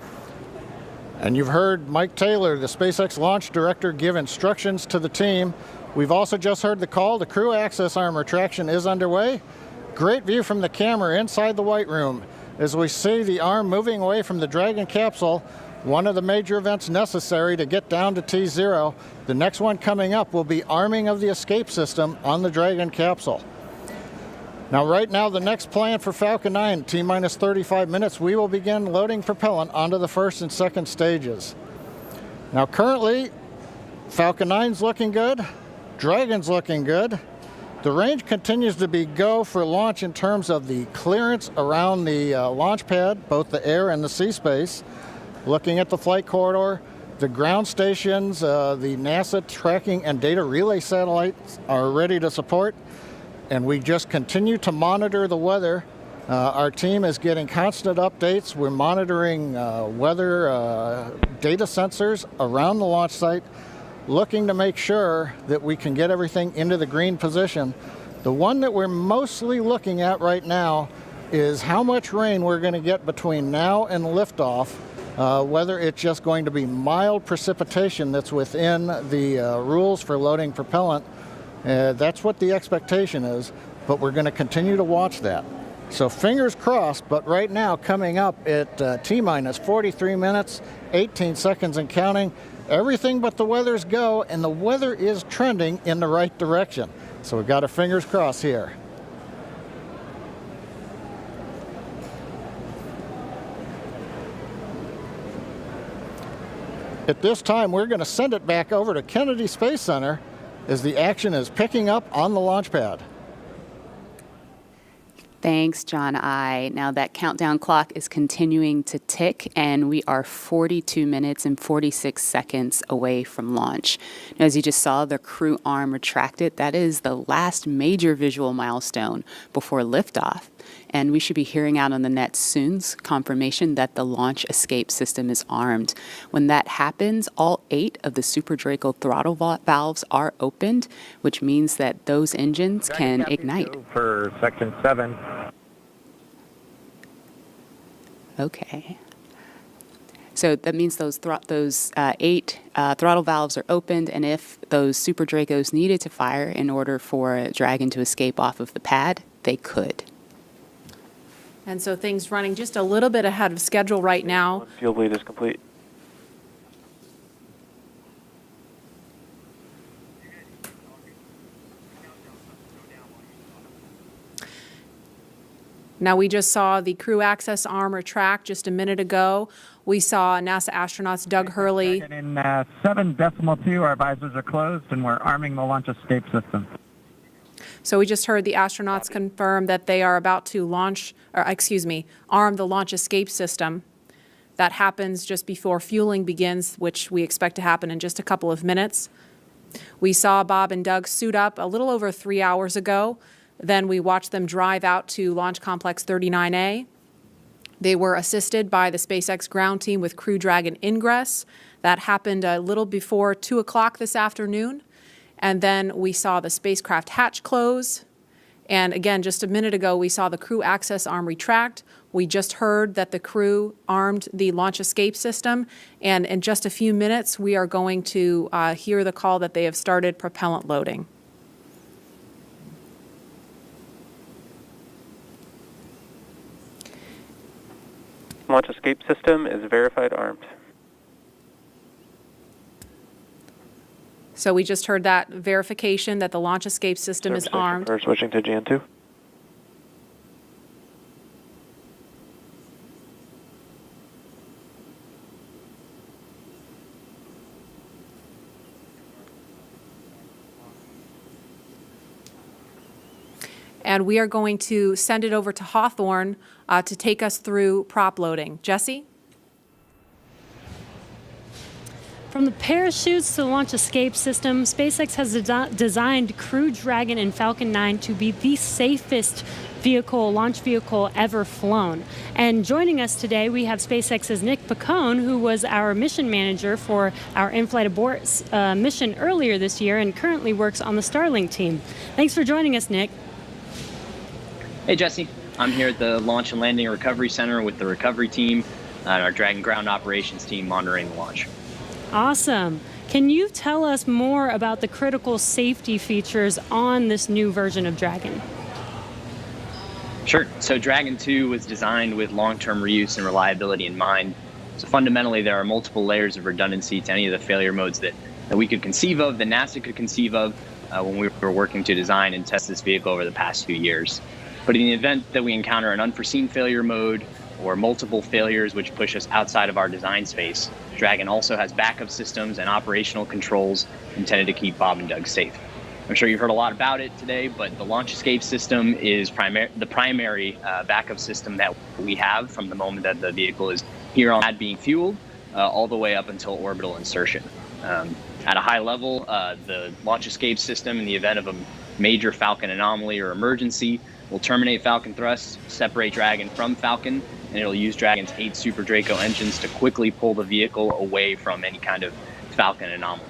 And you've heard Mike Taylor, the SpaceX launch director, give instructions to the team. We've also just heard the call. The crew access arm retraction is underway. Great view from the camera inside the White Room as we see the arm moving away from the Dragon capsule, one of the major events necessary to get down to T0. The next one coming up will be arming of the escape system on the Dragon capsule. Now, right now, the next plan for Falcon 9, T-minus 35 minutes, we will begin loading propellant onto the first and second stages. Now, currently, Falcon 9's looking good, Dragon's looking good. The range continues to be go for launch in terms of the clearance around the launch pad, both the air and the sea space. Looking at the flight corridor, the ground stations, the NASA tracking and data relay satellites are ready to support. And we just continue to monitor the weather. Our team is getting constant updates. We're monitoring weather data sensors around the launch site, looking to make sure that we can get everything into the green position. The one that we're mostly looking at right now is how much rain we're going to get between now and liftoff, whether it's just going to be mild precipitation that's within the rules for loading propellant. That's what the expectation is, but we're going to continue to watch that. So fingers crossed, but right now coming up at T-minus 43 minutes, 18 seconds and counting, everything but the weather's go, and the weather is trending in the right direction. So we've got our fingers crossed here. At this time, we're going to send it back over to Kennedy Space Center as the action is picking up on the launch pad. Thanks, John I. Now that countdown clock is continuing to tick, and we are 42 minutes and 46 seconds away from launch. Now, as you just saw, the crew arm retracted. That is the last major visual milestone before liftoff. And we should be hearing out on the net soon confirmation that the launch escape system is armed. When that happens, all 8 of the Super Draco throttle valves are opened, which means that those engines can ignite. For section 7. Okay. So that means those 8 throttle valves are opened, and if those Super Dracos needed to fire in order for a Dragon to escape off of the pad, they could. And so things running just a little bit ahead of schedule right now. Field lead is complete. Now, we just saw the crew access arm retract just a minute ago. We saw NASA astronauts Doug Hurley. In 7.2, our visors are closed, and we're arming the launch escape system. So we just heard the astronauts confirm that they are about to arm the launch escape system. That happens just before fueling begins, which we expect to happen in just a couple of minutes. We saw Bob and Doug suit up a little over 3 hours ago. Then we watched them drive out to Launch Complex 39A. They were assisted by the SpaceX ground team with Crew Dragon ingress. That happened a little before 2 o'clock this afternoon. And then we saw the spacecraft hatch close. And again, just a minute ago, we saw the crew access arm retract. We just heard that the crew armed the launch escape system. And in just a few minutes, we are going to hear the call that they have started propellant loading. Launch escape system is verified armed. So we just heard that verification that the launch escape system is armed. We're switching to GN2. And we are going to send it over to Hawthorne to take us through prop loading. Jesse? From the parachutes to the launch escape system, SpaceX has designed Crew Dragon and Falcon 9 to be the safest launch vehicle ever flown. And joining us today, we have SpaceX's Nick Picone, who was our mission manager for our in-flight abort mission earlier this year and currently works on the Starlink team. Thanks for joining us, Nick. Hey, Jesse. I'm here at the Launch and Landing Recovery Center with the recovery team and our Dragon ground operations team monitoring the launch. Awesome. Can you tell us more about the critical safety features on this new version of Dragon? Sure. So Dragon 2 was designed with long-term reuse and reliability in mind. So fundamentally, there are multiple layers of redundancy to any of the failure modes that we could conceive of, that NASA could conceive of when we were working to design and test this vehicle over the past few years. But in the event that we encounter an unforeseen failure mode or multiple failures which push us outside of our design space, Dragon also has backup systems and operational controls intended to keep Bob and Doug safe. I'm sure you've heard a lot about it today, but the launch escape system is the primary backup system that we have from the moment that the vehicle is here on pad being fueled all the way up until orbital insertion. At a high level, the launch escape system, in the event of a major Falcon anomaly or emergency, will terminate Falcon thrust, separate Dragon from Falcon, and it'll use Dragon's 8 Super Draco engines to quickly pull the vehicle away from any kind of Falcon anomaly.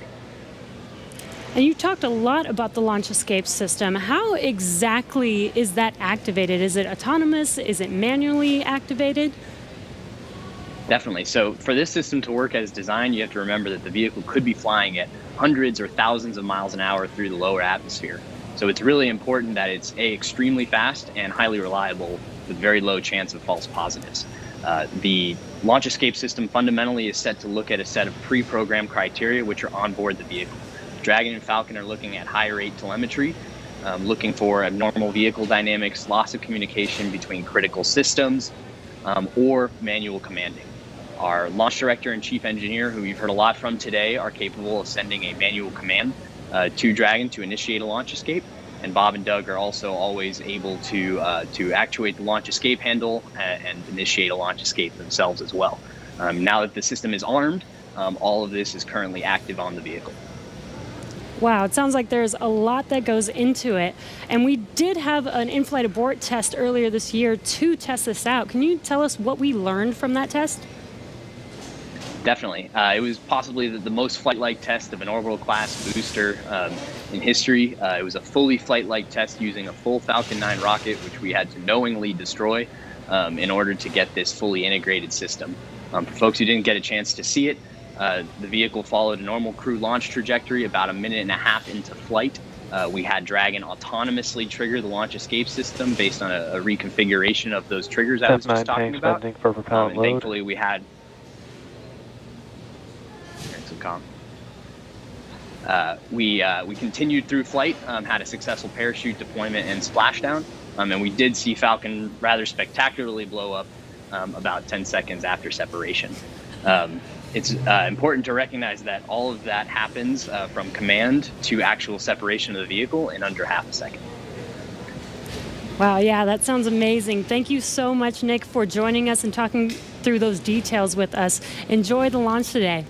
And you talked a lot about the launch escape system. How exactly is that activated? Is it autonomous? Is it manually activated? Definitely. So for this system to work as designed, you have to remember that the vehicle could be flying at hundreds or thousands of miles an hour through the lower atmosphere. So it's really important that it's extremely fast and highly reliable with very low chance of false positives. The launch escape system fundamentally is set to look at a set of pre-programmed criteria which are on board the vehicle. Dragon and Falcon are looking at high rate telemetry, looking for abnormal vehicle dynamics, loss of communication between critical systems, or manual commanding. Our launch director and chief engineer, who you've heard a lot from today, are capable of sending a manual command to Dragon to initiate a launch escape, and Bob and Doug are also always able to actuate the launch escape handle and initiate a launch escape themselves as well. Now that the system is armed, all of this is currently active on the vehicle. Wow, it sounds like there's a lot that goes into it. And we did have an in-flight abort test earlier this year to test this out. Can you tell us what we learned from that test? Definitely. It was possibly the most flight-like test of an orbital class booster in history. It was a fully flight-like test using a full Falcon 9 rocket, which we had to knowingly destroy in order to get this fully integrated system. For folks who didn't get a chance to see it, the vehicle followed a normal crew launch trajectory. About a minute and a half into flight, we had Dragon autonomously trigger the launch escape system based on a reconfiguration of those triggers I was just talking about. For propellant and thankfully, we had we continued through flight, had a successful parachute deployment and splashdown, and we did see Falcon rather spectacularly blow up about 10 seconds after separation. It's important to recognize that all of that happens from command to actual separation of the vehicle in under half a second. Wow, yeah, that sounds amazing. Thank you so much, Nick, for joining us and talking through those details with us. Enjoy the launch today.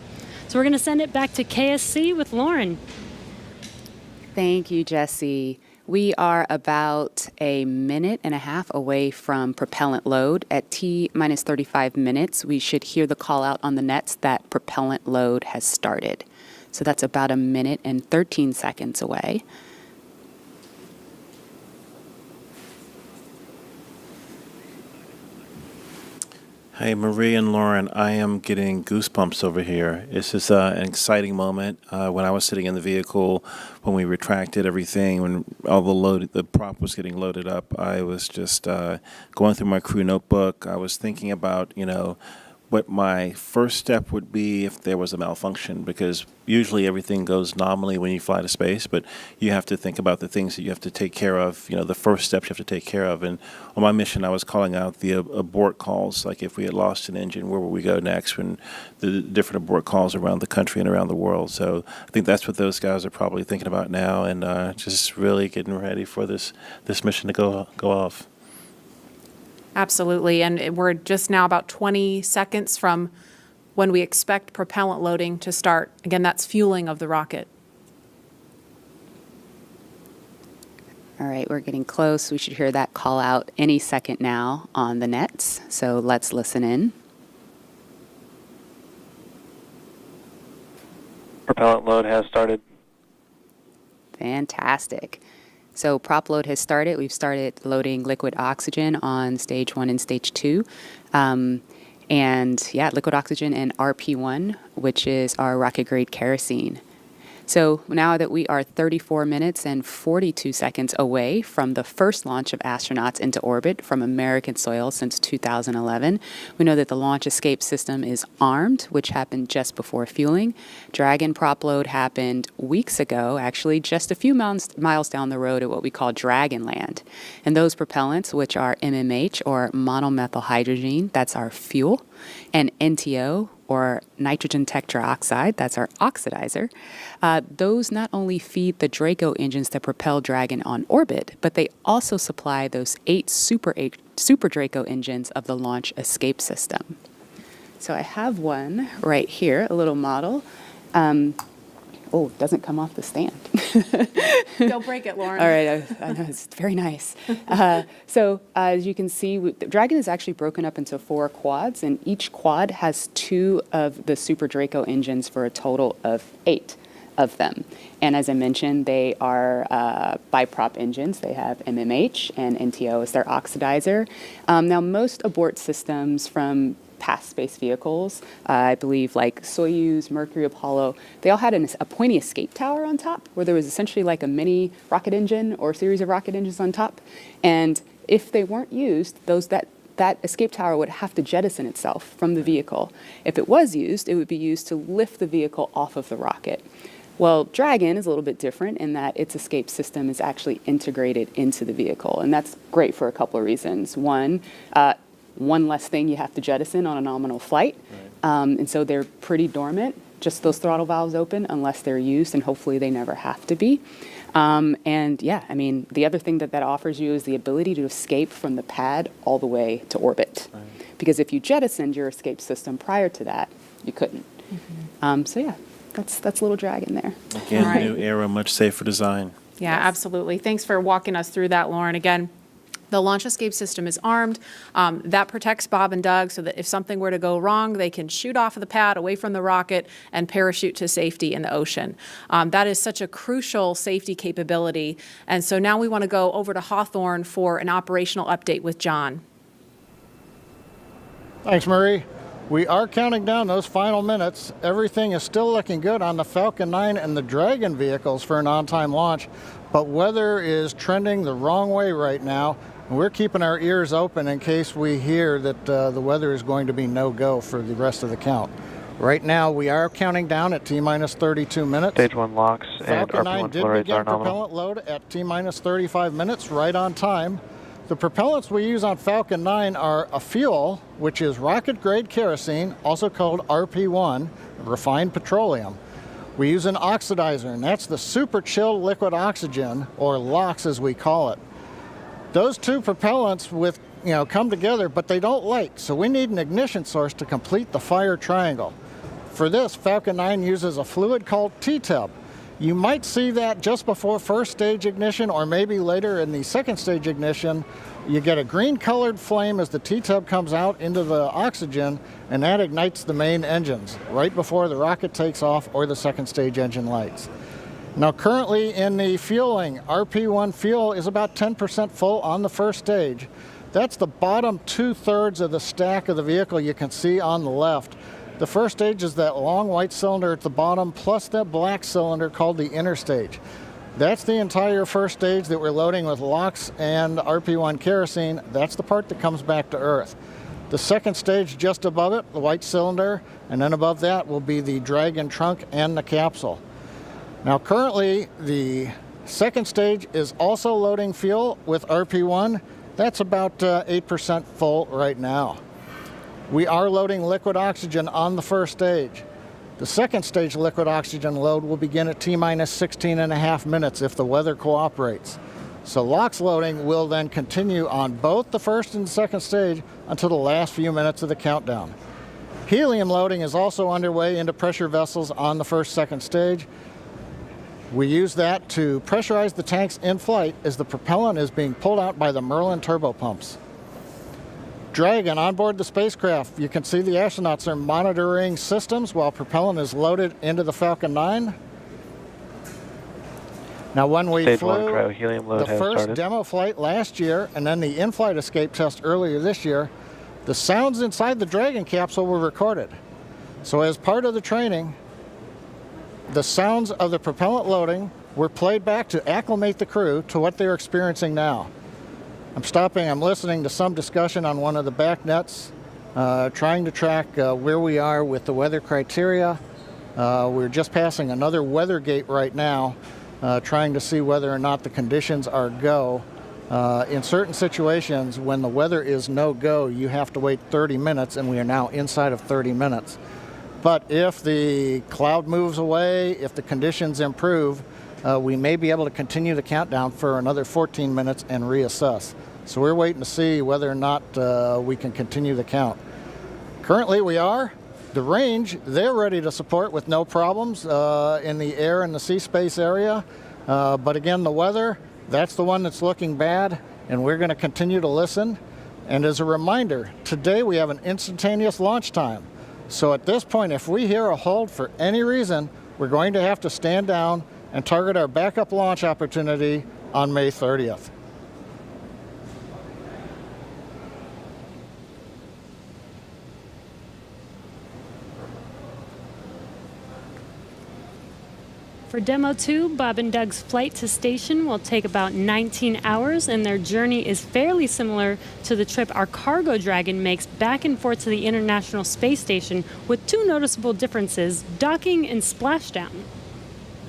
So we're going to send it back to KSC with Lauren. Thank you, Jesse. We are about a minute and a half away from propellant load. At T-minus 35 minutes, we should hear the call out on the nets that propellant load has started. So that's about a minute and 13 seconds away. Hey, Marie and Lauren, I am getting goosebumps over here. This is an exciting moment. When I was sitting in the vehicle, when we retracted everything, when all the prop was getting loaded up, I was just going through my crew notebook. I was thinking about, what my first step would be if there was a malfunction, because usually everything goes nominally when you fly to space, but you have to think about the things that you have to take care of, the first steps you have to take care of. And on my mission, I was calling out the abort calls, like if we had lost an engine, where would we go next, when the different abort calls around the country and around the world. So I think that's what those guys are probably thinking about now, and just really getting ready for this mission to go off. Absolutely. And we're just now about 20 seconds from when we expect propellant loading to start. Again, that's fueling of the rocket. All right, we're getting close. We should hear that call out any second now on the nets. So let's listen in. Propellant load has started. Fantastic. So prop load has started. We've started loading liquid oxygen on stage 1 and stage 2. And yeah, liquid oxygen and RP1, which is our rocket grade kerosene. So now that we are 34 minutes and 42 seconds away from the first launch of astronauts into orbit from American soil since 2011, we know that the launch escape system is armed, which happened just before fueling. Dragon prop load happened weeks ago, actually just a few miles down the road at what we call Dragon Land. And those propellants, which are MMH or monomethyl hydrogen, that's our fuel, and NTO, or nitrogen tetroxide, that's our oxidizer, those not only feed the Draco engines that propel Dragon on orbit, but they also supply those 8 Super Draco engines of the launch escape system. So I have one right here, a little model. Oh, it doesn't come off the stand. Don't break it, Lauren. All right, I know, it's very nice. So as you can see, the Dragon is actually broken up into 4 quads, and each quad has 2 of the Super Draco engines for a total of 8 of them. And as I mentioned, they are biprop engines. They have MMH and NTO as their oxidizer. Now, most abort systems from past space vehicles, I believe like Soyuz, Mercury, Apollo, they all had a pointy escape tower on top where there was essentially like a mini rocket engine or a series of rocket engines on top. And if they weren't used, that escape tower would have to jettison itself from the vehicle. If it was used, it would be used to lift the vehicle off of the rocket. Well, Dragon is a little bit different in that its escape system is actually integrated into the vehicle. And that's great for a couple of reasons. One less thing you have to jettison on a nominal flight. Right. And so they're pretty dormant, just those throttle valves open unless they're used, and hopefully they never have to be. And yeah, I mean, the other thing that offers you is the ability to escape from the pad all the way to orbit. Right. Because if you jettisoned your escape system prior to that, you couldn't. Mm-hmm. So yeah, that's little Dragon there. Again, right. New era, much safer design. Yeah, absolutely. Thanks for walking us through that, Lauren. Again, the launch escape system is armed. That protects Bob and Doug so that if something were to go wrong, they can shoot off of the pad away from the rocket and parachute to safety in the ocean. That is such a crucial safety capability. And so now we want to go over to Hawthorne for an operational update with John. Thanks, Marie. We are counting down those final minutes. Everything is still looking good on the Falcon 9 and the Dragon vehicles for an on-time launch, but weather is trending the wrong way right now. We're keeping our ears open in case we hear that the weather is going to be no-go for the rest of the count. Right now, we are counting down at T-minus 32 minutes. Stage 1 locks and Falcon 9 RP1 did flow rates begin are nominal. propellant load at T-minus 35 minutes, right on time. The propellants we use on Falcon 9 are a fuel, which is rocket-grade kerosene, also called RP1, refined petroleum. We use an oxidizer, and that's the super chilled liquid oxygen, or LOX as we call it. Those 2 propellants come together, but they don't light, so we need an ignition source to complete the fire triangle. For this, Falcon 9 uses a fluid called T-tub. You might see that just before first stage ignition, or maybe later in the second stage ignition. You get a green colored flame as the T-tub comes out into the oxygen, and that ignites the main engines right before the rocket takes off or the second stage engine lights. Now currently in the fueling, RP1 fuel is about 10% full on the first stage. That's the bottom 2/3 of the stack of the vehicle you can see on the left. The first stage is that long white cylinder at the bottom, plus that black cylinder called the inner stage. That's the entire first stage that we're loading with LOX and RP1 kerosene. That's the part that comes back to Earth. The second stage just above it, the white cylinder, and then above that will be the Dragon trunk and the capsule. Now currently, the second stage is also loading fuel with RP1. That's about 8% full right now. We are loading liquid oxygen on the first stage. The second stage liquid oxygen load will begin at T-minus 16.5 minutes if the weather cooperates. So LOX loading will then continue on both the first and second stage until the last few minutes of the countdown. Helium loading is also underway into pressure vessels on the first, second stage. We use that to pressurize the tanks in flight as the propellant is being pulled out by the Merlin turbopumps. Dragon on board the spacecraft. You can see the astronauts are monitoring systems while propellant is loaded into the Falcon 9. Now, when we Stage flew one cryo-helium load the has first started. demo flight last year and then the in-flight escape test earlier this year, the sounds inside the Dragon capsule were recorded. So as part of the training, the sounds of the propellant loading were played back to acclimate the crew to what they're experiencing now. I'm listening to some discussion on one of the back nets, trying to track where we are with the weather criteria. We're just passing another weather gate right now, trying to see whether or not the conditions are go. In certain situations, when the weather is no go, you have to wait 30 minutes, and we are now inside of 30 minutes. But if the cloud moves away, if the conditions improve, we may be able to continue the countdown for another 14 minutes and reassess. So we're waiting to see whether or not we can continue the count. Currently we are. The range, they're ready to support with no problems in the air and the sea space area. But again, the weather, that's the one that's looking bad, and we're going to continue to listen. And as a reminder, today we have an instantaneous launch time. So at this point, if we hear a hold for any reason, we're going to have to stand down and target our backup launch opportunity on May 30th. For Demo 2, Bob and Doug's flight to station will take about 19 hours, and their journey is fairly similar to the trip our cargo Dragon makes back and forth to the International Space Station, with two noticeable differences: docking and splashdown.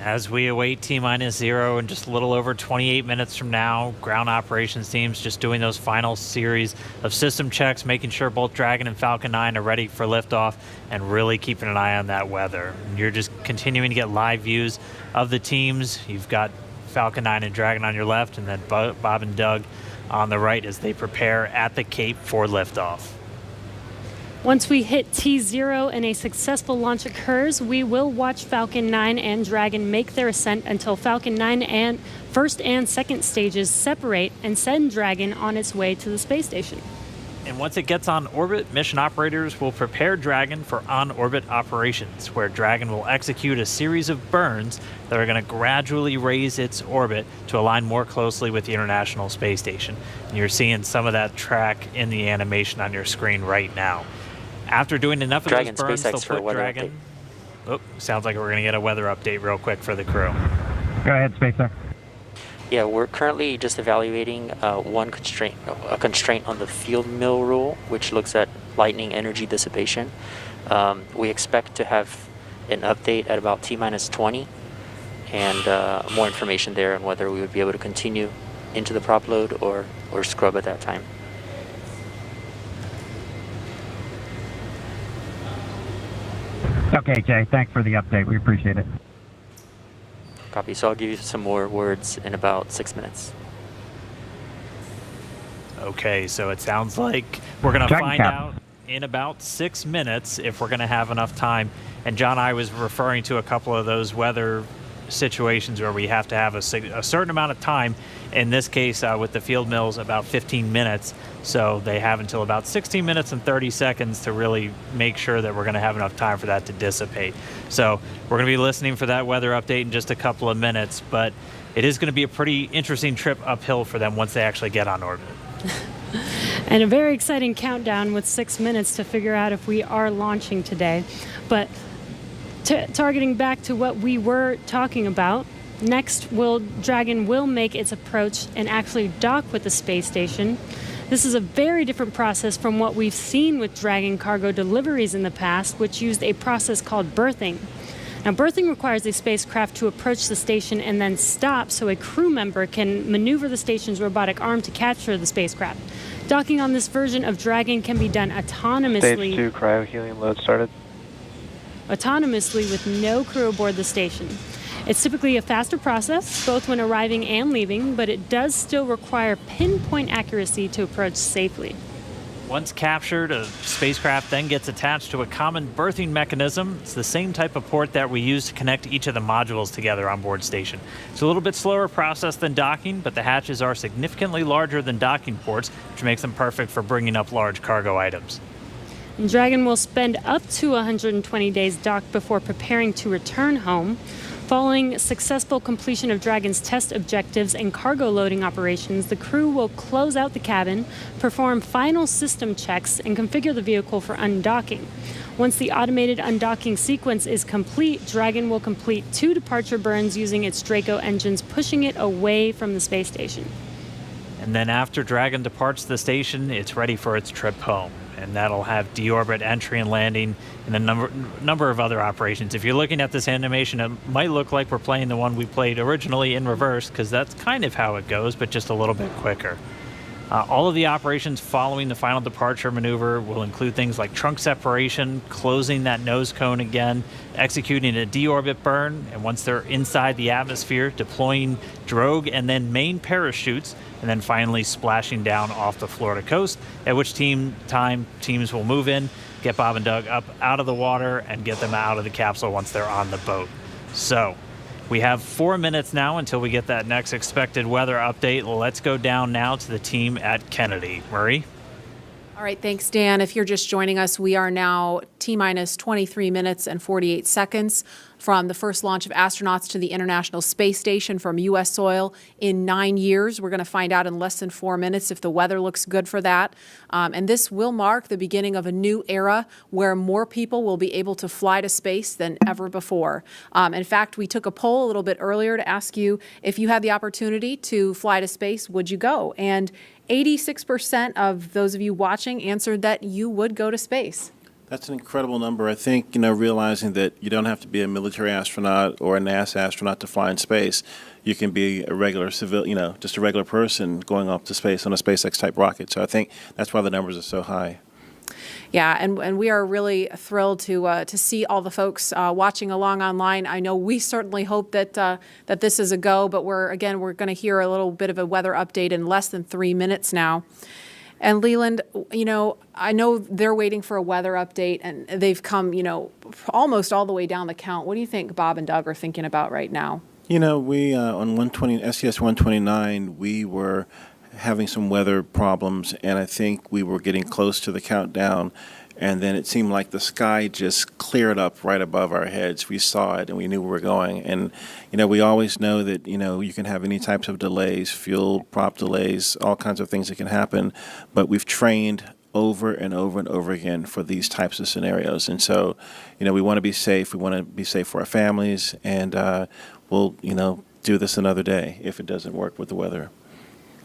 As we await T-0 in just a little over 28 minutes from now, ground operations teams just doing those final series of system checks, making sure both Dragon and Falcon 9 are ready for liftoff, and really keeping an eye on that weather. And you're just continuing to get live views of the teams. You've got Falcon 9 and Dragon on your left, and then Bob and Doug on the right as they prepare at the Cape for liftoff. Once we hit T0 and a successful launch occurs, we will watch Falcon 9 and Dragon make their ascent until Falcon 9 and first and second stages separate and send Dragon on its way to the space station. And once it gets on orbit, mission operators will prepare Dragon for on-orbit operations, where Dragon will execute a series of burns that are going to gradually raise its orbit to align more closely with the International Space Station. And you're seeing some of that track in the animation on your screen right now. After doing enough of Dragon, those burns, SpaceX they'll put Dragon... Oh, sounds like we're going to get a weather update real quick for the crew. Go ahead, SpaceX. Yeah, we're currently just evaluating a constraint on the field mill rule, which looks at lightning energy dissipation. We expect to have an update at about T-20 and more information there on whether we would be able to continue into the prop load or scrub at that time. Okay, Jay, thanks for the update. We appreciate it. Copy. So I'll give you some more words in about 6 minutes. Okay, so it sounds like we're going to find out in about 6 minutes if we're going to have enough time. And John, I was referring to a couple of those weather situations where we have to have a certain amount of time. In this case, with the field mills, about 15 minutes. So they have until about 16 minutes and 30 seconds to really make sure that we're going to have enough time for that to dissipate. So we're going to be listening for that weather update in just a couple of minutes, but it is going to be a pretty interesting trip uphill for them once they actually get on orbit. And a very exciting countdown with 6 minutes to figure out if we are launching today. But targeting back to what we were talking about, next, Dragon will make its approach and actually dock with the space station. This is a very different process from what we've seen with Dragon cargo deliveries in the past, which used a process called berthing. Now, berthing requires a spacecraft to approach the station and then stop so a crew member can maneuver the station's robotic arm to capture the spacecraft. Docking on this version of Dragon can be done autonomously. Stage 2 cryo-helium load started. Autonomously with no crew aboard the station. It's typically a faster process, both when arriving and leaving, but it does still require pinpoint accuracy to approach safely. Once captured, a spacecraft then gets attached to a common berthing mechanism. It's the same type of port that we use to connect each of the modules together on board station. It's a little bit slower process than docking, but the hatches are significantly larger than docking ports, which makes them perfect for bringing up large cargo items. And Dragon will spend up to 120 days docked before preparing to return home. Following successful completion of Dragon's test objectives and cargo loading operations, the crew will close out the cabin, perform final system checks, and configure the vehicle for undocking. Once the automated undocking sequence is complete, Dragon will complete 2 departure burns using its Draco engines, pushing it away from the space station. And then after Dragon departs the station, it's ready for its trip home. And that'll have deorbit, entry and landing, and a number of other operations. If you're looking at this animation, it might look like we're playing the one we played originally in reverse, because that's kind of how it goes, but just a little bit quicker. All of the operations following the final departure maneuver will include things like trunk separation, closing that nose cone again, executing a deorbit burn, and once they're inside the atmosphere, deploying drogue and then main parachutes, and then finally splashing down off the Florida coast, at which teams will move in, get Bob and Doug up out of the water, and get them out of the capsule once they're on the boat. So we have 4 minutes now until we get that next expected weather update. Let's go down now to the team at Kennedy. Murray? All right, thanks, Dan. If you're just joining us, we are now T-minus 23 minutes and 48 seconds from the first launch of astronauts to the International Space Station from U.S. soil in 9 years. We're going to find out in less than 4 minutes if the weather looks good for that. And this will mark the beginning of a new era where more people will be able to fly to space than ever before. In fact, we took a poll a little bit earlier to ask you if you had the opportunity to fly to space, would you go? And 86% of those of you watching answered that you would go to space. That's an incredible number. I think, realizing that you don't have to be a military astronaut or a NASA astronaut to fly in space. You can be a regular just a regular person going up to space on a SpaceX type rocket. So I think that's why the numbers are so high. Yeah, and we are really thrilled to see all the folks watching along online. I know we certainly hope that that this is a go, but we're going to hear a little bit of a weather update in less than 3 minutes now. And Leland, I know they're waiting for a weather update, and they've come, almost all the way down the count. What do you think Bob and Doug are thinking about right now? We on SES-129, we were having some weather problems, and I think we were getting close to the countdown, and then it seemed like the sky just cleared up right above our heads. We saw it, and we knew we were going. And, we always know that, you can have any types of delays, fuel, prop delays, all kinds of things that can happen, but we've trained over and over and over again for these types of scenarios. And so, we want to be safe. We want to be safe for our families, and we'll, do this another day if it doesn't work with the weather.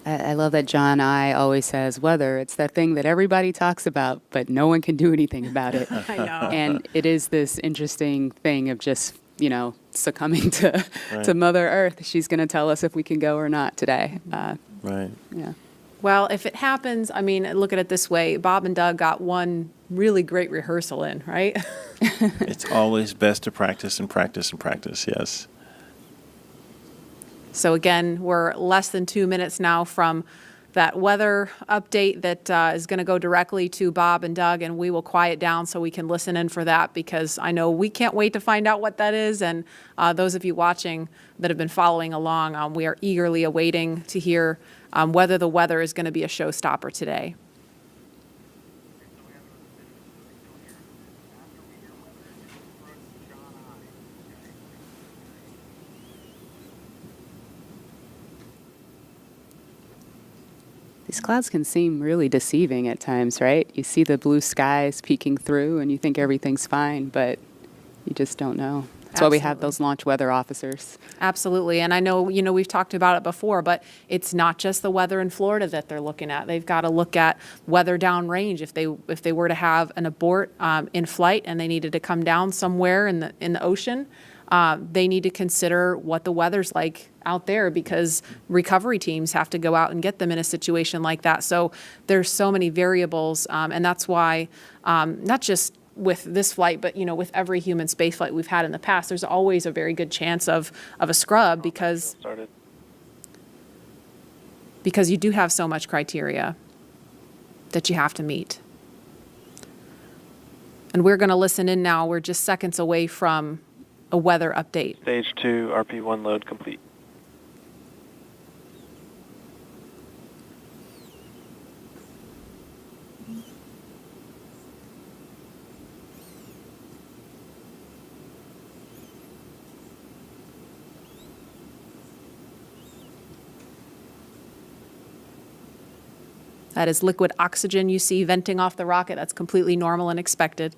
I love that John I. always says weather. It's that thing that everybody talks about, but no one can do anything about it. I know. And it is this interesting thing of just, succumbing to Mother Earth. She's going to tell us if we can go or not today. Right. Yeah. Well, if it happens, look at it this way. Bob and Doug got one really great rehearsal in, right? It's always best to practice and practice and practice, yes. So again, we're less than 2 minutes now from that weather update that is going to go directly to Bob and Doug, and we will quiet down so we can listen in for that, because I know we can't wait to find out what that is. And those of you watching that have been following along, we are eagerly awaiting to hear whether the weather is going to be a showstopper today. These clouds can seem really deceiving at times, right? You see the blue skies peeking through and you think everything's fine, but you just don't know. That's why we have those launch weather officers. Absolutely. And I know, we've talked about it before, but it's not just the weather in Florida that they're looking at. They've got to look at weather downrange. If they were to have an abort in flight and they needed to come down somewhere in the ocean, they need to consider what the weather's like out there, because recovery teams have to go out and get them in a situation like that. So there's so many variables, and that's why not just with this flight, but with every human space flight we've had in the past, there's always a very good chance of a scrub because you do have so much criteria. that you have to meet. And we're going to listen in now. We're just seconds away from a weather update. Stage 2, RP1 load complete. That is liquid oxygen you see venting off the rocket. That's completely normal and expected.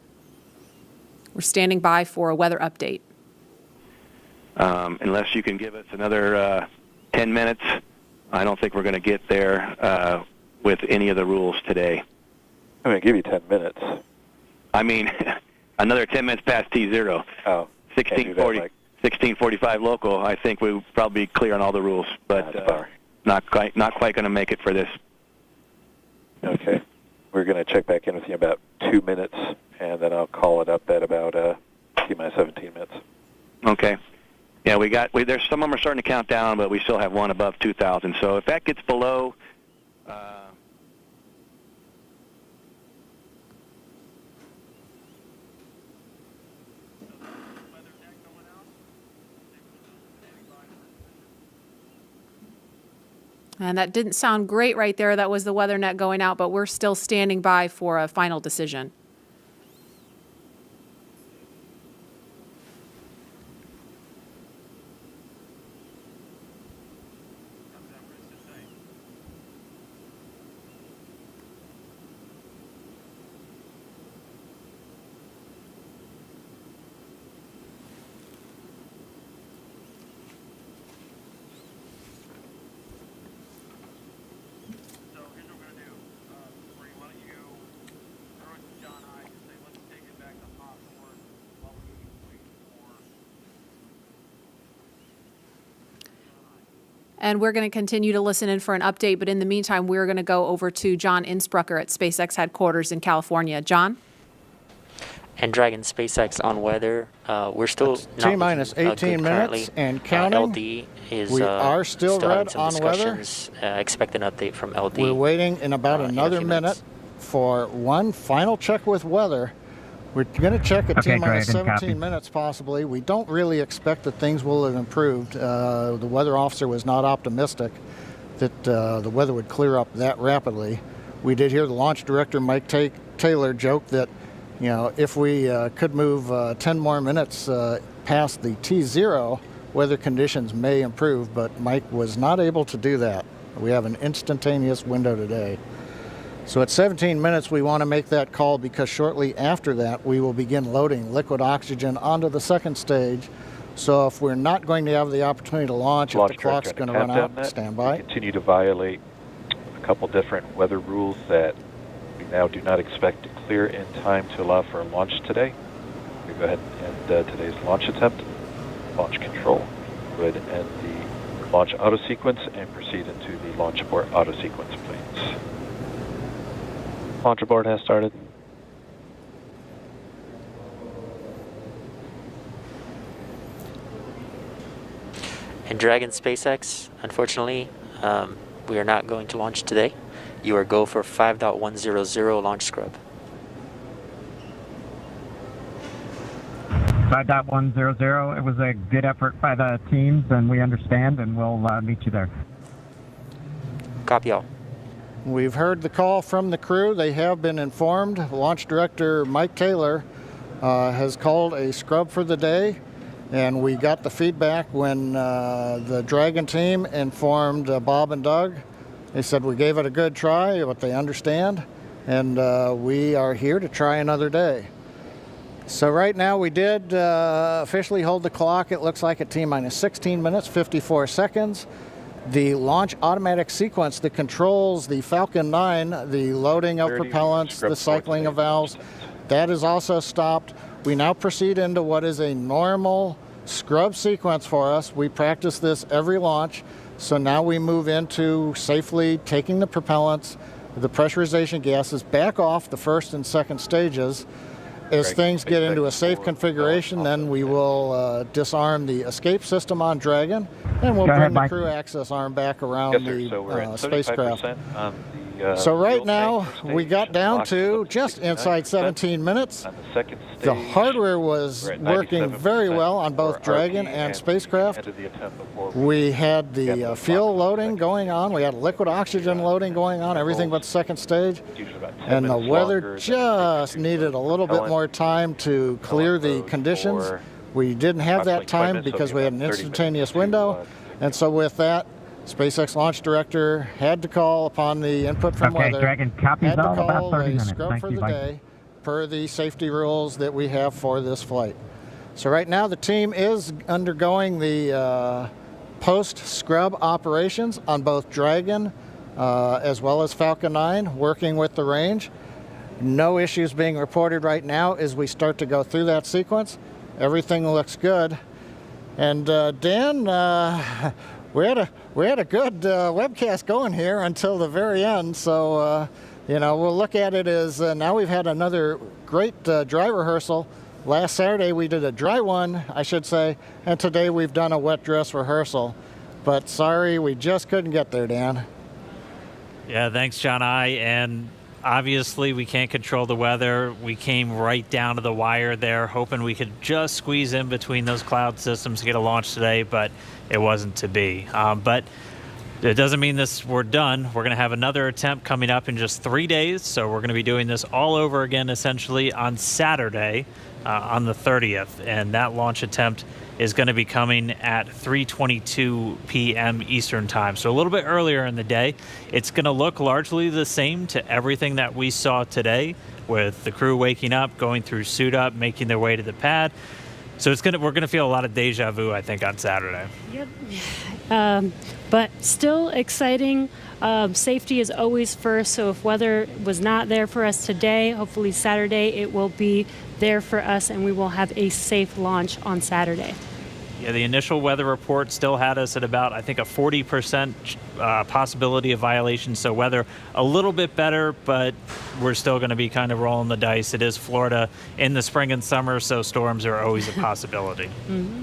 We're standing by for a weather update. Unless you can give us another 10 minutes, I don't think we're going to get there with any of the rules today. I'm going to give you 10 minutes. I mean, another 10 minutes past T0. Oh, 16:45 local. I think we'll probably be clear on all the rules, but not quite going to make it for this. Okay. We're going to check back in with you in about 2 minutes, and then I'll call it up at about T-minus 17 minutes. Okay. Yeah, there's some of them are starting to count down, but we still have one above 2,000. So if that gets below, And that didn't sound great right there. That was the weather net going out, but we're still standing by for a final decision. And we're going to continue to listen in for an update. But in the meantime, we're going to go over to John Innsbrucker at SpaceX headquarters in California. John? And Dragon SpaceX on weather. We're still T-minus 18 minutes and counting. LD is we are still red some on weather. Expect an update from LD. We're waiting in about another minute for one final check with weather. We're going to check at T-minus 17 minutes possibly. We don't really expect that things will have improved. The weather officer was not optimistic that the weather would clear up that rapidly. We did hear the launch director, Mike Taylor, joke that, you know, if we could move 10 more minutes past the T0, weather conditions may improve, but Mike was not able to do that. We have an instantaneous window today. So at 17 minutes, we want to make that call because shortly after that, we will begin loading liquid oxygen onto the second stage. So if we're not going to have the opportunity to launch, if the clock's going to run out, stand by. We continue to violate a couple different weather rules that we now do not expect to clear in time to allow for a launch today. We go ahead and end today's launch attempt. Launch control. Go ahead and end the launch auto sequence and proceed into the launch abort auto sequence, please. Launch abort has started. And Dragon SpaceX, unfortunately, we are not going to launch today. You are go for 5.100 launch scrub. 5.100. It was a good effort by the teams, and we understand, and we'll meet you there. Copy all. We've heard the call from the crew. They have been informed. Launch director Mike Taylor has called a scrub for the day, and we got the feedback when the Dragon team informed Bob and Doug. They said we gave it a good try, but they understand, and we are here to try another day. So right now we did officially hold the clock. It looks like at T-minus 16 minutes, 54 seconds. The launch automatic sequence that controls the Falcon 9, the loading of propellants, the cycling of valves, that is also stopped. We now proceed into what is a normal scrub sequence for us. We practice this every launch. So now we move into safely taking the propellants, the pressurization gases back off the first and second stages. As things get into a safe configuration, then we will disarm the escape system on Dragon, and we'll bring the crew access arm back around the So we're at spacecraft. 75% on So right now, we got down to just inside 17 minutes. The hardware was working very well on both Dragon and spacecraft. We had the fuel loading going on. We had liquid oxygen loading going on, everything but second stage. And the weather just needed a little bit more time to clear the conditions. We didn't have that time because we had an instantaneous window. And so with that, SpaceX launch director had to call upon the input from weather, Dragon, copies had to all, call about 30 a minutes. scrub Thank for you, the bye. day per the safety rules that we have for this flight. So right now the team is undergoing the post-scrub operations on both Dragon as well as Falcon 9, working with the range. No issues being reported right now as we start to go through that sequence. Everything looks good. And Dan, we had a good webcast going here until the very end. So, we'll look at it as now we've had another great dry rehearsal. Last Saturday we did a dry one, I should say, and today we've done a wet dress rehearsal. But sorry, we just couldn't get there, Dan. Yeah, thanks, John I. And obviously, we can't control the weather. We came right down to the wire there, hoping we could just squeeze in between those cloud systems to get a launch today, but it wasn't to be. But it doesn't mean we're done. We're going to have another attempt coming up in just 3 days, so we're going to be doing this all over again, essentially, on Saturday, on the 30th, and that launch attempt is going to be coming at 3:22 p.m. Eastern Time, so a little bit earlier in the day. It's going to look largely the same to everything that we saw today, with the crew waking up, going through suit up, making their way to the pad. So we're going to feel a lot of deja vu, I think, on Saturday. Yep. But still exciting. Safety is always first, so if weather was not there for us today, hopefully Saturday it will be there for us and we will have a safe launch on Saturday. Yeah, the initial weather report still had us at about, I think, a 40% possibility of violation. So weather a little bit better, but we're still going to be kind of rolling the dice. It is Florida in the spring and summer, so storms are always a possibility. Mm-hmm.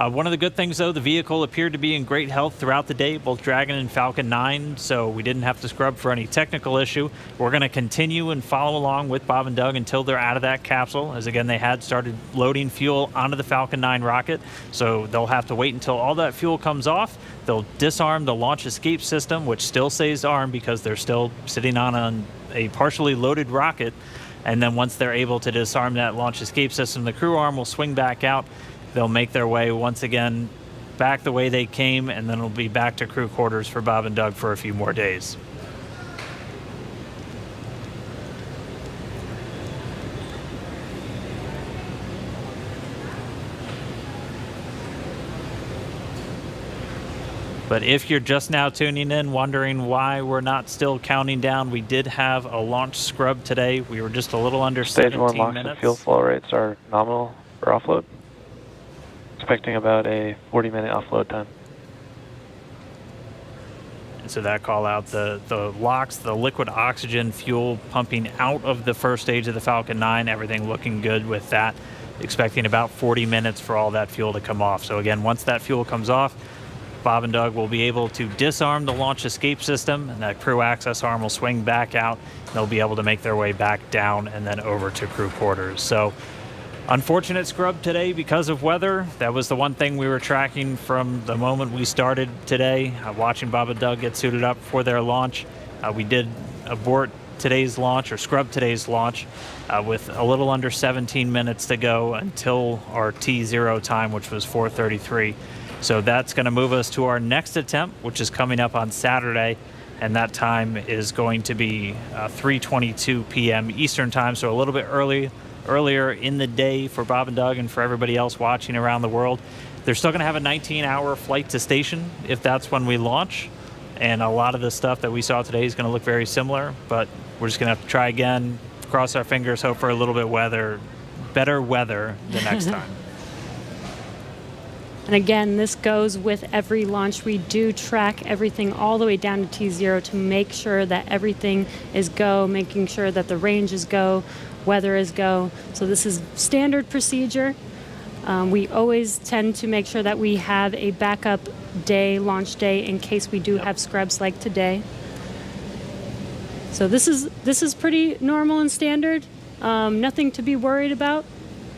One of the good things, though, the vehicle appeared to be in great health throughout the day, both Dragon and Falcon 9, so we didn't have to scrub for any technical issue. We're going to continue and follow along with Bob and Doug until they're out of that capsule, as again, they had started loading fuel onto the Falcon 9 rocket, so they'll have to wait until all that fuel comes off. They'll disarm the launch escape system, which still stays armed because they're still sitting on a partially loaded rocket, and then once they're able to disarm that launch escape system, the crew arm will swing back out. They'll make their way once again back the way they came, and then it'll be back to crew quarters for Bob and Doug for a few more days. But if you're just now tuning in, wondering why we're not still counting down, we did have a launch scrub today. We were just a little under Stage 17 1 LOX minutes. and fuel flow rates are nominal for offload. Expecting about a 40-minute offload time. And so that call out, the LOX, the liquid oxygen fuel pumping out of the first stage of the Falcon 9, everything looking good with that. Expecting about 40 minutes for all that fuel to come off. So again, once that fuel comes off, Bob and Doug will be able to disarm the launch escape system, and that crew access arm will swing back out. And they'll be able to make their way back down and then over to crew quarters. So unfortunate scrub today because of weather. That was the one thing we were tracking from the moment we started today, watching Bob and Doug get suited up for their launch. We did abort today's launch, or scrub today's launch, with a little under 17 minutes to go until our T0 time, which was 4:33. So that's going to move us to our next attempt, which is coming up on Saturday, and that time is going to be 3:22 p.m. Eastern Time, so a little bit earlier in the day for Bob and Doug and for everybody else watching around the world. They're still going to have a 19-hour flight to station if that's when we launch, and a lot of the stuff that we saw today is going to look very similar, but we're just going to have to try again, cross our fingers, hope for a little bit better weather the next time. And again, this goes with every launch. We do track everything all the way down to T0 to make sure that everything is go, making sure that the range is go, weather is go. So this is standard procedure. We always tend to make sure that we have a backup day, launch day, in case we do have scrubs like today. So this is pretty normal and standard. Nothing to be worried about.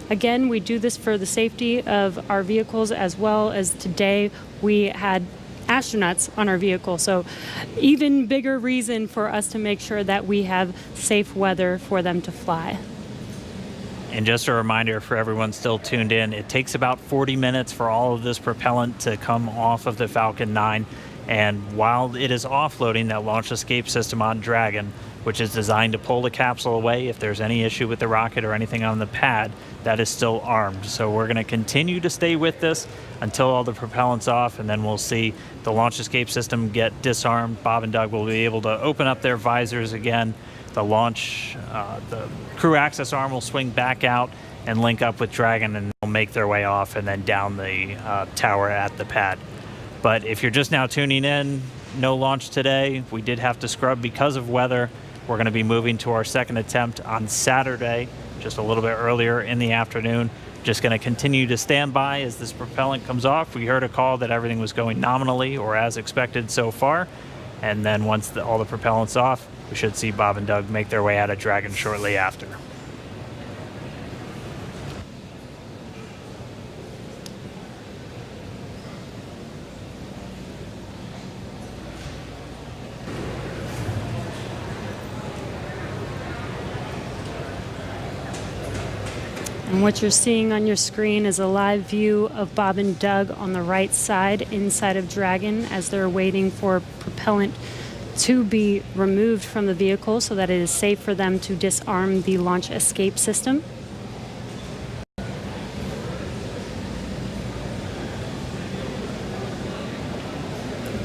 Again, we do this for the safety of our vehicles, as well as today we had astronauts on our vehicle. So even bigger reason for us to make sure that we have safe weather for them to fly. And just a reminder for everyone still tuned in, it takes about 40 minutes for all of this propellant to come off of the Falcon 9. And while it is offloading, that launch escape system on Dragon, which is designed to pull the capsule away if there's any issue with the rocket or anything on the pad, that is still armed. So we're going to continue to stay with this until all the propellant's off, and then we'll see the launch escape system get disarmed. Bob and Doug will be able to open up their visors again. The crew access arm will swing back out and link up with Dragon, and they'll make their way off and then down the tower at the pad. But if you're just now tuning in, no launch today. We did have to scrub because of weather. We're going to be moving to our second attempt on Saturday, just a little bit earlier in the afternoon. Just going to continue to stand by as this propellant comes off. We heard a call that everything was going nominally or as expected so far. And then once all the propellant's off, we should see Bob and Doug make their way out of Dragon shortly after. And what you're seeing on your screen is a live view of Bob and Doug on the right side inside of Dragon as they're waiting for propellant to be removed from the vehicle so that it is safe for them to disarm the launch escape system.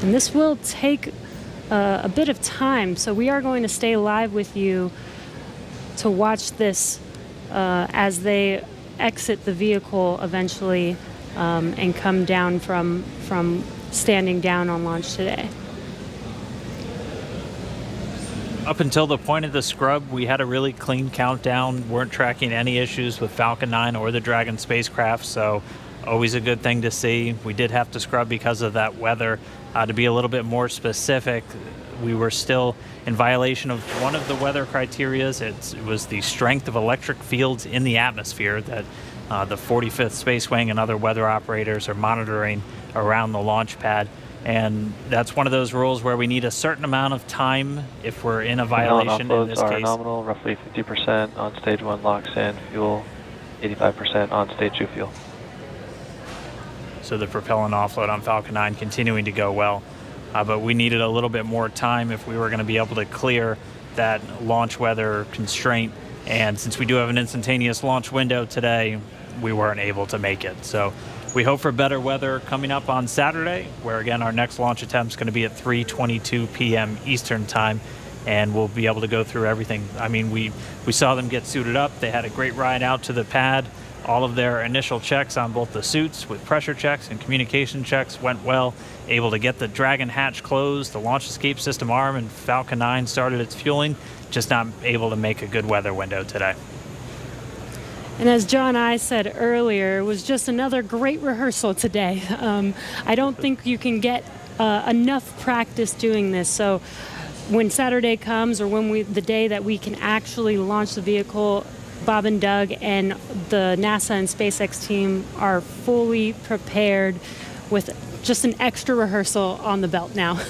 And this will take a bit of time, so we are going to stay live with you to watch this as they exit the vehicle eventually and come down from standing down on launch today. Up until the point of the scrub, we had a really clean countdown, weren't tracking any issues with Falcon 9 or the Dragon spacecraft, so always a good thing to see. We did have to scrub because of that weather. To be a little bit more specific, we were still in violation of one of the weather criterias. It was the strength of electric fields in the atmosphere that the 45th Space Wing and other weather operators are monitoring around the launch pad. And that's one of those rules where we need a certain amount of time if we're in a violation. In this are case, nominal, roughly 50% on stage 1 LOX and fuel, 85% on stage 2 fuel. So the propellant offload on Falcon 9 continuing to go well. But we needed a little bit more time if we were going to be able to clear that launch weather constraint. And since we do have an instantaneous launch window today, we weren't able to make it. So we hope for better weather coming up on Saturday, where again our next launch attempt is going to be at 3:22 p.m. Eastern time, and we'll be able to go through everything. I mean, we saw them get suited up. They had a great ride out to the pad. All of their initial checks on both the suits with pressure checks and communication checks went well. Able to get the Dragon hatch closed, the launch escape system arm, and Falcon 9 started its fueling. Just not able to make a good weather window today. And as John I said earlier, it was just another great rehearsal today. I don't think you can get enough practice doing this. So when Saturday comes, or the day that we can actually launch the vehicle, Bob and Doug and the NASA and SpaceX team are fully prepared with just an extra rehearsal on the belt now.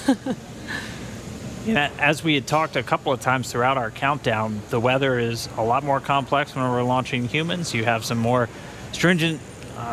As we had talked a couple of times throughout our countdown, the weather is a lot more complex when we're launching humans. You have some more stringent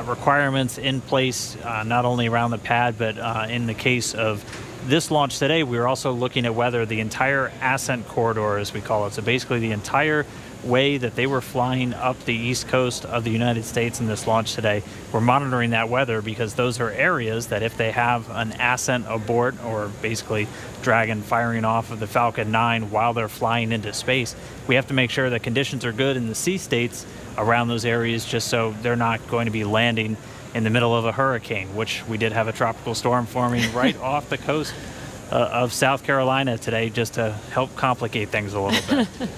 requirements in place, not only around the pad, but in the case of this launch today, we were also looking at whether the entire ascent corridor, as we call it, so basically the entire way that they were flying up the east coast of the United States in this launch today, we're monitoring that weather because those are areas that if they have an ascent abort, or basically Dragon firing off of the Falcon 9 while they're flying into space, we have to make sure that conditions are good in the sea states around those areas, just so they're not going to be landing in the middle of a hurricane, which we did have a tropical storm forming right off the coast of South Carolina today, just to help complicate things a little bit.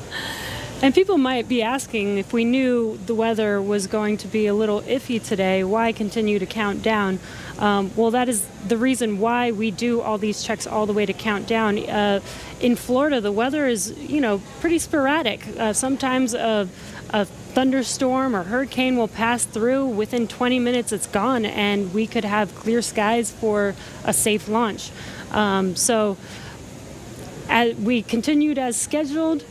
And people might be asking, if we knew the weather was going to be a little iffy today, why continue to count down? Well, that is the reason why we do all these checks all the way to countdown. In Florida, the weather is, pretty sporadic. Sometimes a thunderstorm or hurricane will pass through. Within 20 minutes, it's gone, and we could have clear skies for a safe launch. So we continued as scheduled.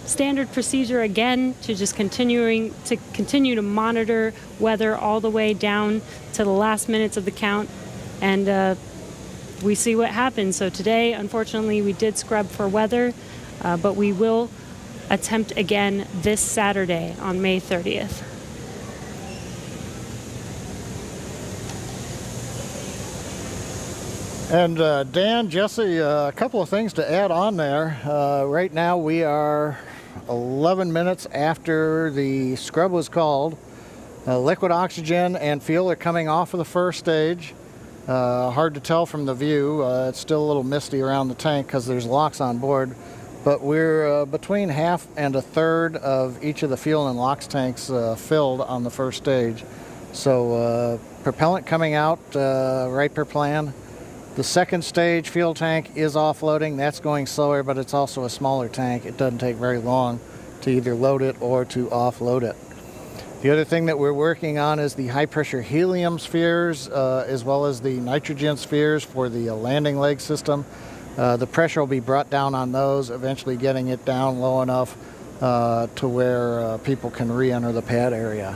Standard procedure again to just continue to monitor weather all the way down to the last minutes of the count, and we see what happens. So today, unfortunately, we did scrub for weather, but we will attempt again this Saturday on May 30th. And Dan, Jesse, a couple of things to add on there. Right now we are 11 minutes after the scrub was called. Liquid oxygen and fuel are coming off of the first stage. Hard to tell from the view. It's still a little misty around the tank because there's locks on board. But we're between half and a third of each of the fuel and LOX tanks filled on the first stage. So propellant coming out right per plan. The second stage fuel tank is offloading. That's going slower, but it's also a smaller tank. It doesn't take very long to either load it or to offload it. The other thing that we're working on is the high pressure helium spheres as well as the nitrogen spheres for the landing leg system. The pressure will be brought down on those, eventually getting it down low enough to where people can re-enter the pad area.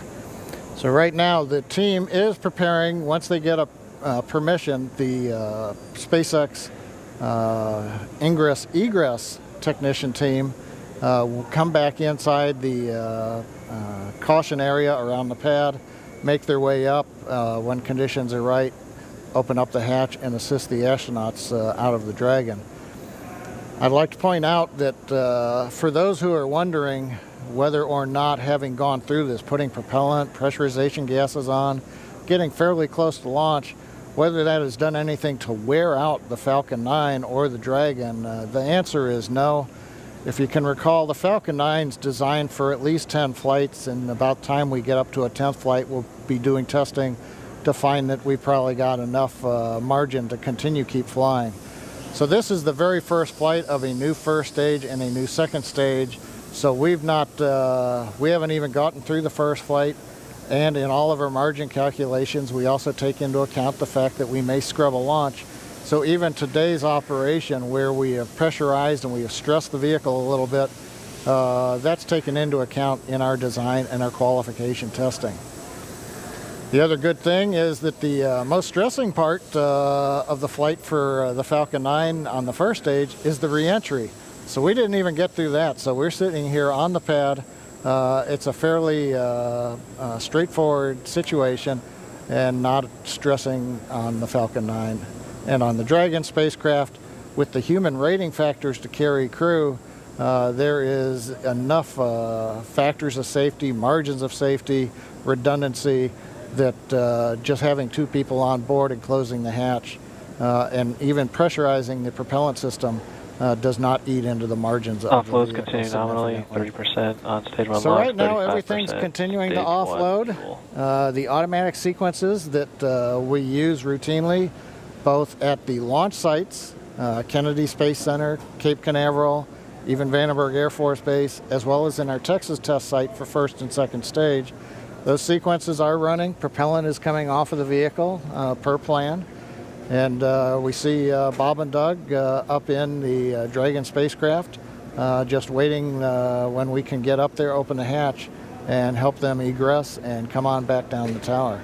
So right now the team is preparing, once they get a permission, the SpaceX ingress-egress technician team will come back inside the caution area around the pad, make their way up when conditions are right, open up the hatch and assist the astronauts out of the Dragon. I'd like to point out that for those who are wondering whether or not, having gone through this, putting propellant, pressurization gases on, getting fairly close to launch, whether that has done anything to wear out the Falcon 9 or the Dragon, the answer is no. If you can recall, the Falcon 9 is designed for at least 10 flights, and about time we get up to a 10th flight, we'll be doing testing to find that we probably got enough margin to continue keep flying. So this is the very first flight of a new first stage and a new second stage. So we haven't even gotten through the first flight. And in all of our margin calculations, we also take into account the fact that we may scrub a launch. So even today's operation, where we have pressurized and we have stressed the vehicle a little bit, that's taken into account in our design and our qualification testing. The other good thing is that the most stressing part of the flight for the Falcon 9 on the first stage is the re-entry. So we didn't even get through that. So we're sitting here on the pad. It's a fairly straightforward situation and not stressing on the Falcon 9. And on the Dragon spacecraft, with the human rating factors to carry crew, there is enough factors of safety, margins of safety, redundancy, that just having two people on board and closing the hatch and even pressurizing the propellant system does not eat into the margins of the vehicle. Offloads continue nominally 30% on stage 1 so launch. Right now everything's continuing to offload. The automatic sequences that we use routinely, both at the launch sites, Kennedy Space Center, Cape Canaveral, even Vandenberg Air Force Base, as well as in our Texas test site for first and second stage. Those sequences are running. Propellant is coming off of the vehicle per plan. And we see Bob and Doug up in the Dragon spacecraft, just waiting when we can get up there, open the hatch, and help them egress and come on back down the tower.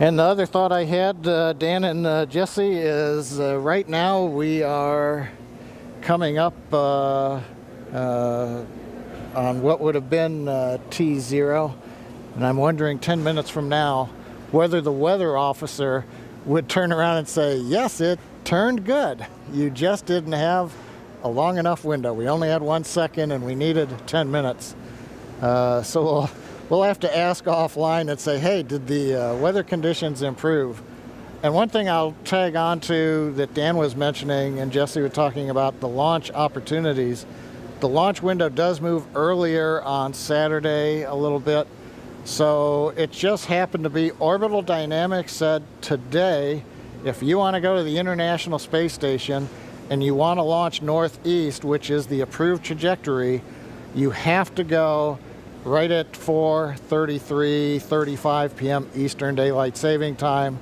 And the other thought I had, Dan and Jesse, is right now we are coming up on what would have been T0. And I'm wondering 10 minutes from now whether the weather officer would turn around and say, yes, it turned good. You just didn't have a long enough window. We only had 1 second and we needed 10 minutes. So we'll have to ask offline and say, hey, did the weather conditions improve? And one thing I'll tag on to that Dan was mentioning and Jesse was talking about, the launch opportunities. The launch window does move earlier on Saturday a little bit. So it just happened to be Orbital Dynamics said today, if you want to go to the International Space Station and you want to launch northeast, which is the approved trajectory, you have to go right at 4:35 p.m. Eastern Daylight Saving Time.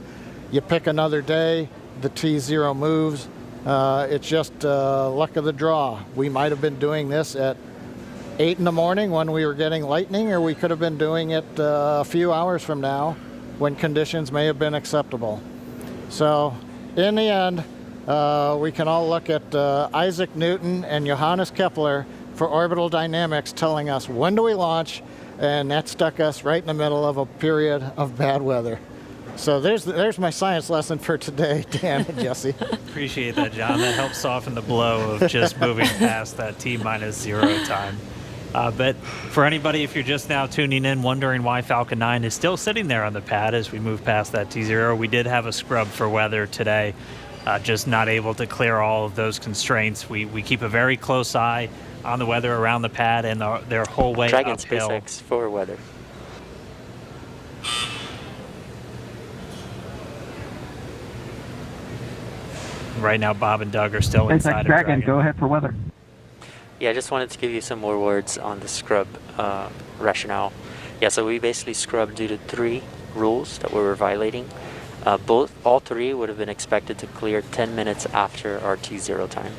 You pick another day, the T0 moves. It's just luck of the draw. We might have been doing this at 8 in the morning when we were getting lightning, or we could have been doing it a few hours from now when conditions may have been acceptable. So in the end, we can all look at Isaac Newton and Johannes Kepler for orbital dynamics telling us when do we launch, and that stuck us right in the middle of a period of bad weather. So there's my science lesson for today, Dan and Jesse. Appreciate that, John. That helps soften the blow of just moving past that T-0 time. But for anybody, if you're just now tuning in, wondering why Falcon 9 is still sitting there on the pad as we move past that T0, we did have a scrub for weather today, just not able to clear all of those constraints. We keep a very close eye on the weather around the pad and their whole way Dragon uphill. SpaceX for weather. Right now, Bob and Doug are still inside of Dragon. Go ahead for weather. Yeah, I just wanted to give you some more words on the scrub rationale. Yeah, so we basically scrubbed due to 3 rules that we were violating. All 3 would have been expected to clear 10 minutes after our T0 time.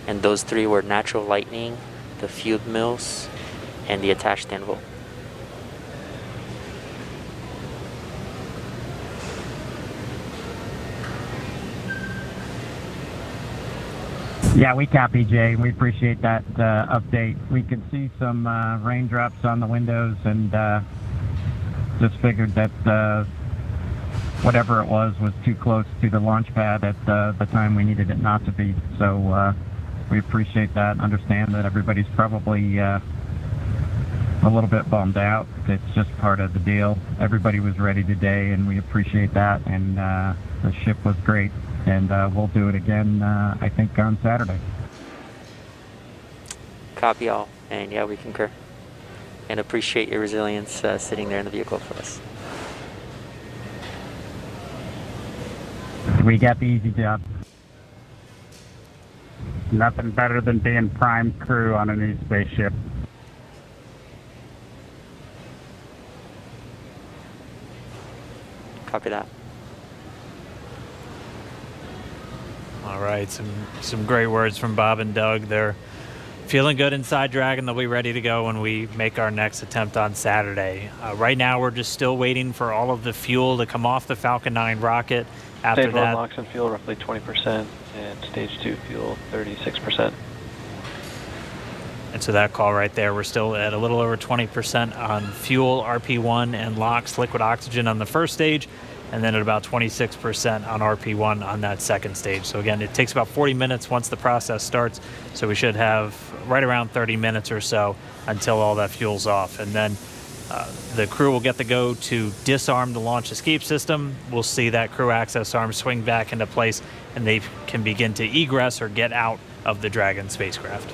And those 3 were natural lightning, the field mills, and the attached anvil. Yeah, we copy, Jay. We appreciate that update. We could see some raindrops on the windows, and just figured that whatever it was too close to the launch pad at the time we needed it not to be. So we appreciate that and understand that everybody's probably a little bit bummed out. It's just part of the deal. Everybody was ready today, and we appreciate that, and the ship was great. And we'll do it again, I think, on Saturday. Copy all. And yeah, we concur. And appreciate your resilience sitting there in the vehicle for us. We got the easy job. Nothing better than being prime crew on a new spaceship. Copy that. All right, some great words from Bob and Doug. They're feeling good inside Dragon. They'll be ready to go when we make our next attempt on Saturday. Right now, we're just still waiting for all of the fuel to come off the Falcon 9 rocket. After Stage 1 that, LOX and fuel roughly 20%, and Stage 2 fuel 36%. and so that call right there, we're still at a little over 20% on fuel, RP1, and LOX, liquid oxygen on the first stage, and then at about 26% on RP1 on that second stage. So again, it takes about 40 minutes once the process starts, so we should have right around 30 minutes or so until all that fuel's off. And then the crew will get the go to disarm the launch escape system. We'll see that crew access arm swing back into place, and they can begin to egress or get out of the Dragon spacecraft.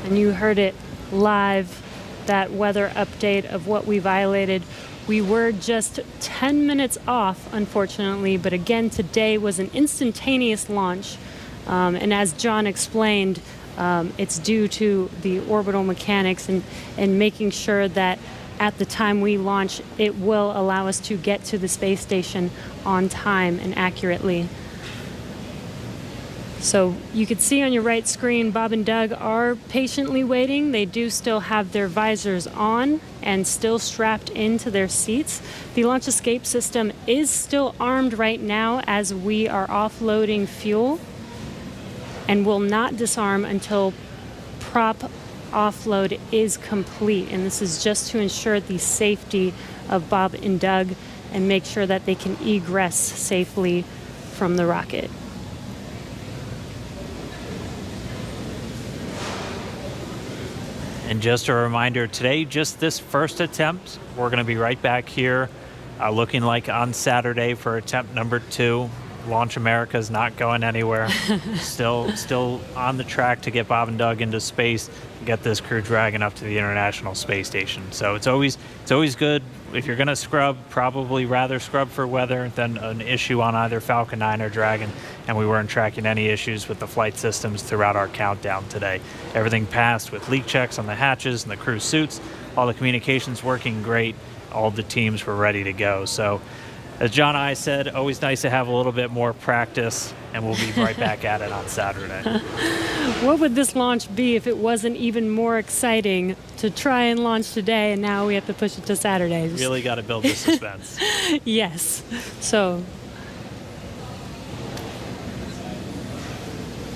And you heard it live, that weather update of what we violated. We were just 10 minutes off, unfortunately, but again, today was an instantaneous launch. And as John explained, it's due to the orbital mechanics and making sure that at the time we launch, it will allow us to get to the space station on time and accurately. So you can see on your right screen, Bob and Doug are patiently waiting. They do still have their visors on and still strapped into their seats. The launch escape system is still armed right now as we are offloading fuel, and will not disarm until prop offload is complete. And this is just to ensure the safety of Bob and Doug and make sure that they can egress safely from the rocket. And just a reminder, today, just this first attempt, we're going to be right back here looking like on Saturday for attempt number 2. Launch America is not going anywhere. still on the track to get Bob and Doug into space, to get this Crew Dragon up to the International Space Station. So it's always good. If you're going to scrub, probably rather scrub for weather than an issue on either Falcon 9 or Dragon. And we weren't tracking any issues with the flight systems throughout our countdown today. Everything passed with leak checks on the hatches and the crew suits. All the communications working great. All the teams were ready to go. So as John and I said, always nice to have a little bit more practice, and we'll be right back at it on Saturday. What would this launch be if it wasn't even more exciting to try and launch today, and now we have to push it to Saturday? Really got to build the suspense. Yes. So.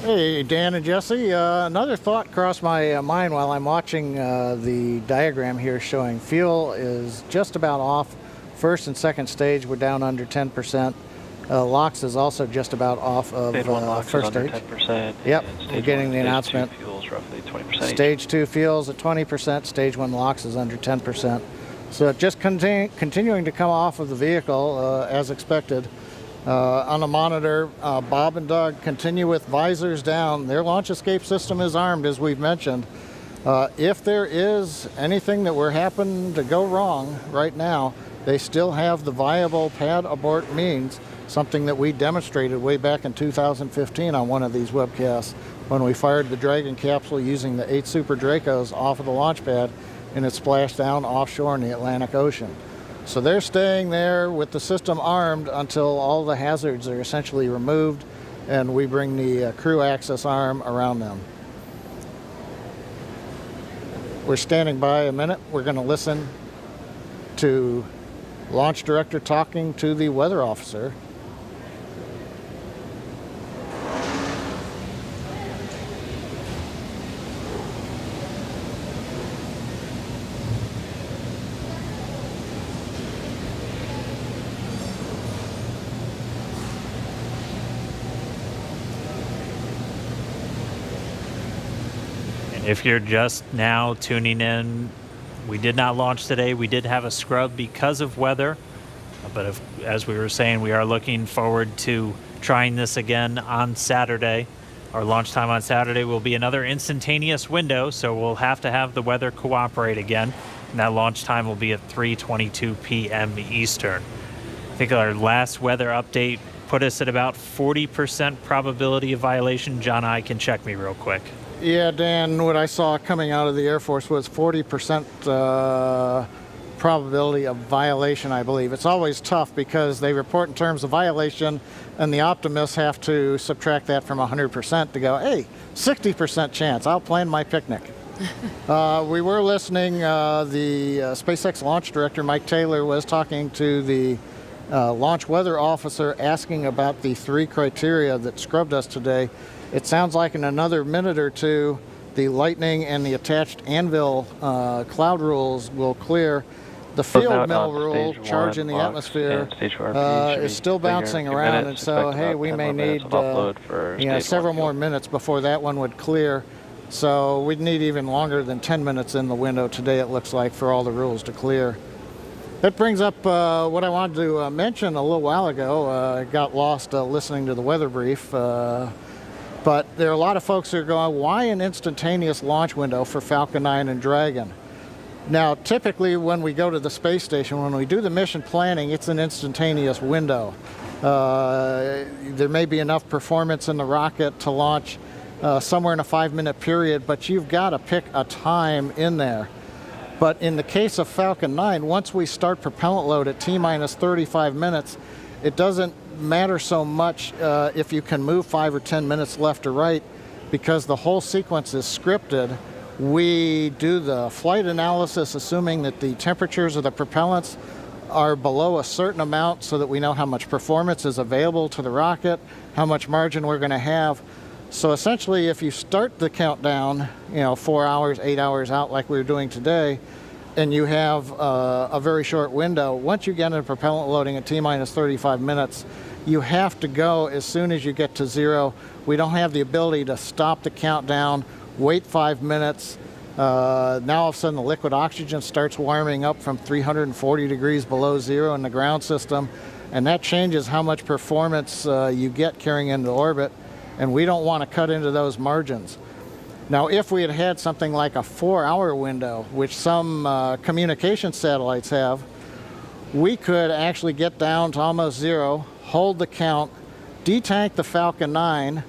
Hey, Dan and Jesse. Another thought crossed my mind while I'm watching the diagram here showing fuel is just about off. First and second stage, we're down under 10%. LOX is also just about off of first stage. 10%. Yep, we're getting the announcement. Stage 2 fuels roughly 20%. Stage 2 fuels at 20%. Stage 1 LOX is under 10%. So just continuing to come off of the vehicle as expected. On the monitor, Bob and Doug continue with visors down. Their launch escape system is armed, as we've mentioned. If there is anything that were happen to go wrong right now, they still have the viable pad abort means, something that we demonstrated way back in 2015 on one of these webcasts when we fired the Dragon capsule using the 8 Super Dracos off of the launch pad and it splashed down offshore in the Atlantic Ocean. So they're staying there with the system armed until all the hazards are essentially removed and we bring the crew access arm around them. We're standing by a minute. We're going to listen to Launch Director talking to the weather officer. If you're just now tuning in, we did not launch today. We did have a scrub because of weather, but as we were saying, we are looking forward to trying this again on Saturday. Our launch time on Saturday will be another instantaneous window, so we'll have to have the weather cooperate again, and that launch time will be at 3:22 p.m. Eastern. I think our last weather update put us at about 40% probability of violation. John and I can check me real quick. Yeah, Dan, what I saw coming out of the Air Force was 40% probability of violation, I believe. It's always tough because they report in terms of violation, and the optimists have to subtract that from 100% to go, hey, 60% chance, I'll plan my picnic. We were listening, the SpaceX launch director, Mike Taylor, was talking to the launch weather officer asking about the 3 criteria that scrubbed us today. It sounds like in another minute or two, the lightning and the attached anvil cloud rules will clear. The field mill rule, charge in the atmosphere, is still bouncing around, and so, hey, we may need several more minutes before that one would clear. So we'd need even longer than 10 minutes in the window today, it looks like, for all the rules to clear. That brings up what I wanted to mention a little while ago. I got lost listening to the weather brief. But there are a lot of folks who are going, why an instantaneous launch window for Falcon 9 and Dragon? Now, typically when we go to the space station, when we do the mission planning, it's an instantaneous window. There may be enough performance in the rocket to launch somewhere in a 5-minute period, but you've got to pick a time in there. But in the case of Falcon 9, once we start propellant load at T-minus 35 minutes, it doesn't matter so much if you can move 5 or 10 minutes left or right, because the whole sequence is scripted. We do the flight analysis assuming that the temperatures of the propellants are below a certain amount so that we know how much performance is available to the rocket, how much margin we're going to have. So essentially, if you start the countdown, 4 hours, 8 hours out like we were doing today, and you have a very short window, once you get into propellant loading at T-minus 35 minutes, you have to go as soon as you get to 0. We don't have the ability to stop the countdown, wait 5 minutes. Now all of a sudden the liquid oxygen starts warming up from 340 degrees below 0 in the ground system. and that changes how much performance you get carrying into orbit, and we don't want to cut into those margins. Now, if we had had something like a 4-hour window, which some communication satellites have, we could actually get down to almost zero, hold the count, detank the Falcon 9,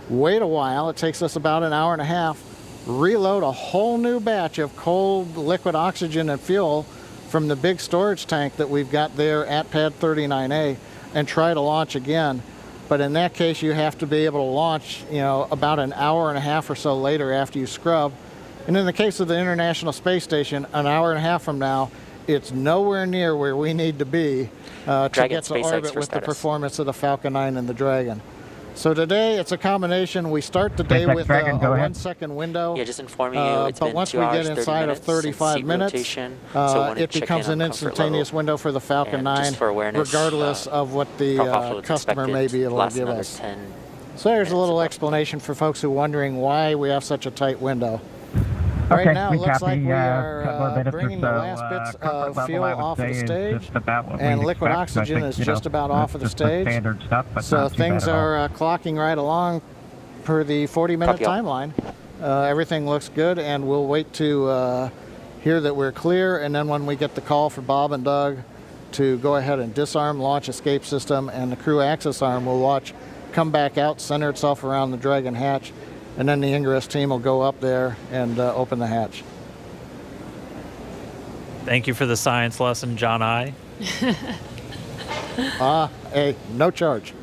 wait a while, it takes us about an hour and a half, reload a whole new batch of cold liquid oxygen and fuel from the big storage tank that we've got there at Pad 39A, and try to launch again. But in that case, you have to be able to launch, about an hour and a half or so later after you scrub. And in the case of the International Space Station, an hour and a half from now, it's nowhere near where we need to be to get to orbit with the performance of the Falcon 9 and the Dragon. So today, it's a combination. We start the day with a 1-second window. Yeah, just informing you, it's been 2 hours, 30 minutes. But once we get inside of 35 minutes, it becomes an instantaneous window for the Falcon 9, regardless of what the customer may be able to give us. So there's a little explanation for folks who are wondering why we have such a tight window. Okay, right now, it looks like we couple are of bringing minutes the or so, last bits of fuel I would off of the say is stage, just about what and we'd liquid expect. oxygen I is think, just about off of the just stage. standard stuff, but So not too bad things at all. are clocking right along per the 40-minute timeline. Everything looks good, and we'll wait to hear that we're clear, and then when we get the call for Bob and Doug to go ahead and disarm, launch escape system, and the crew access arm will watch come back out, center itself around the Dragon hatch, and then the ingress team will go up there and open the hatch. Thank you for the science lesson, John I. Hey, no charge.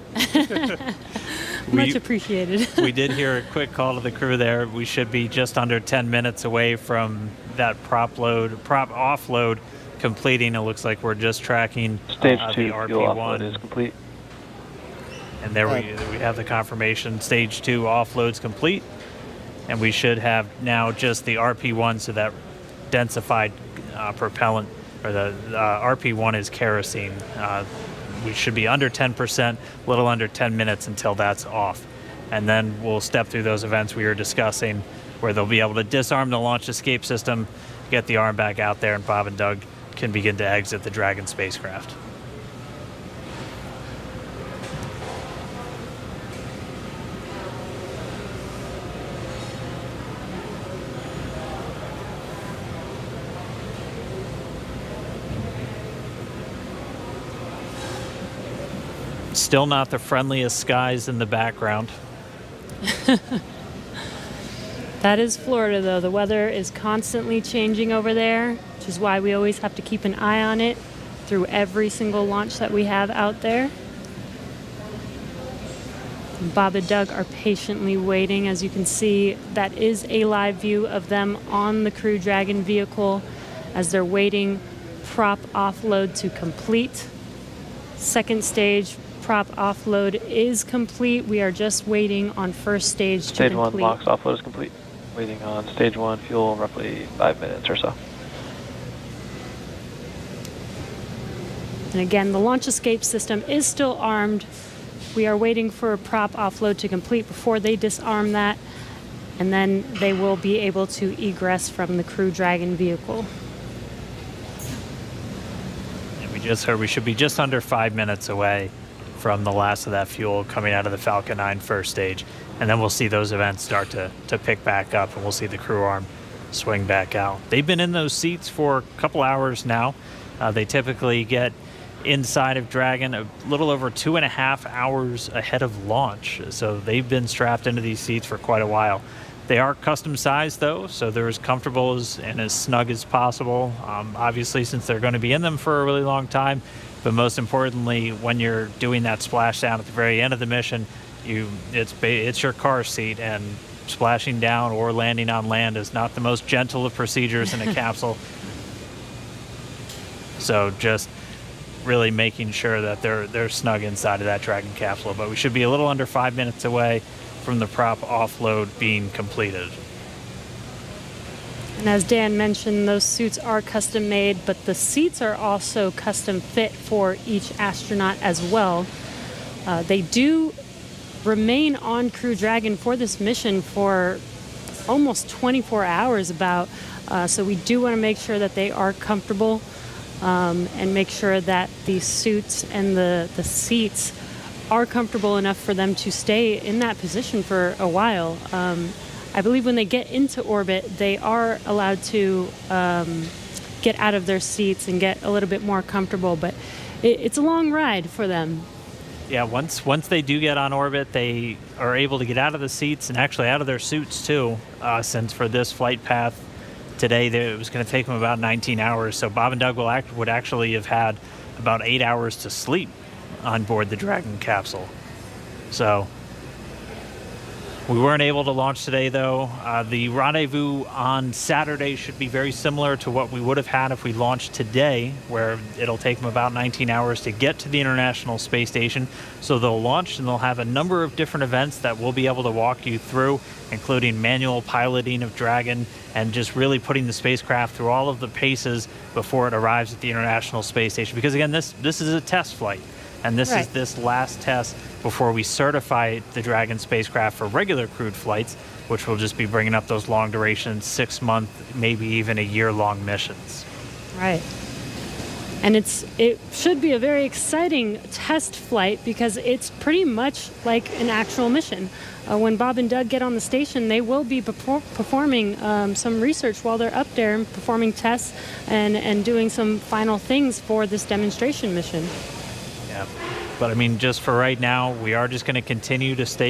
Much appreciated. We did hear a quick call to the crew there. We should be just under 10 minutes away from that prop offload completing. It looks like we're just tracking Stage 2 the fuel RP1 offload is complete. And there we have the confirmation. Stage 2 offload's complete. And we should have now just the RP1, so that densified propellant, or the RP1 is kerosene. We should be under 10%, a little under 10 minutes until that's off. And then we'll step through those events we were discussing, where they'll be able to disarm the launch escape system, get the arm back out there, and Bob and Doug can begin to exit the Dragon spacecraft. Still not the friendliest skies in the background. That is Florida, though. The weather is constantly changing over there, which is why we always have to keep an eye on it through every single launch that we have out there. Bob and Doug are patiently waiting. As you can see, that is a live view of them on the Crew Dragon vehicle as they're waiting prop offload to complete. Second stage prop offload is complete. We are just waiting on first stage to complete. Stage 1 LOX offload is complete. Waiting on stage 1 fuel roughly 5 minutes or so. And again, the launch escape system is still armed. We are waiting for a prop offload to complete before they disarm that, and then they will be able to egress from the Crew Dragon vehicle. And we just heard we should be just under 5 minutes away from the last of that fuel coming out of the Falcon 9 first stage. And then we'll see those events start to pick back up, and we'll see the crew arm swing back out. They've been in those seats for a couple hours now. They typically get inside of Dragon a little over 2.5 hours ahead of launch. So they've been strapped into these seats for quite a while. They are custom sized though, so they're as comfortable and as snug as possible. Obviously, since they're going to be in them for a really long time, but most importantly, when you're doing that splashdown at the very end of the mission, it's your car seat, and splashing down or landing on land is not the most gentle of procedures in a capsule. So just really making sure that they're snug inside of that Dragon capsule. But we should be a little under 5 minutes away from the prop offload being completed. And as Dan mentioned, those suits are custom made, but the seats are also custom fit for each astronaut as well. They do remain on Crew Dragon for this mission for almost 24 hours about, so we do want to make sure that they are comfortable. and make sure that the suits and the seats are comfortable enough for them to stay in that position for a while. I believe when they get into orbit, they are allowed to get out of their seats and get a little bit more comfortable, but it's a long ride for them. Yeah, once they do get on orbit, they are able to get out of the seats and actually out of their suits too, since for this flight path today, it was going to take them about 19 hours. So Bob and Doug would actually have had about 8 hours to sleep on board the Dragon capsule. So we weren't able to launch today, though. The rendezvous on Saturday should be very similar to what we would have had if we launched today, where it'll take them about 19 hours to get to the International Space Station. So they'll launch and they'll have a number of different events that we'll be able to walk you through, including manual piloting of Dragon and just really putting the spacecraft through all of the paces before it arrives at the International Space Station. Because again, this is a test flight. And this is this last test before we certify the Dragon spacecraft for regular crewed flights, which will just be bringing up those long duration, 6-month, maybe even a year-long missions. Right. And it should be a very exciting test flight because it's pretty much like an actual mission. When Bob and Doug get on the station, they will be performing some research while they're up there and performing tests and doing some final things for this demonstration mission. Yeah, but I mean, just for right now, we are just going to continue to stay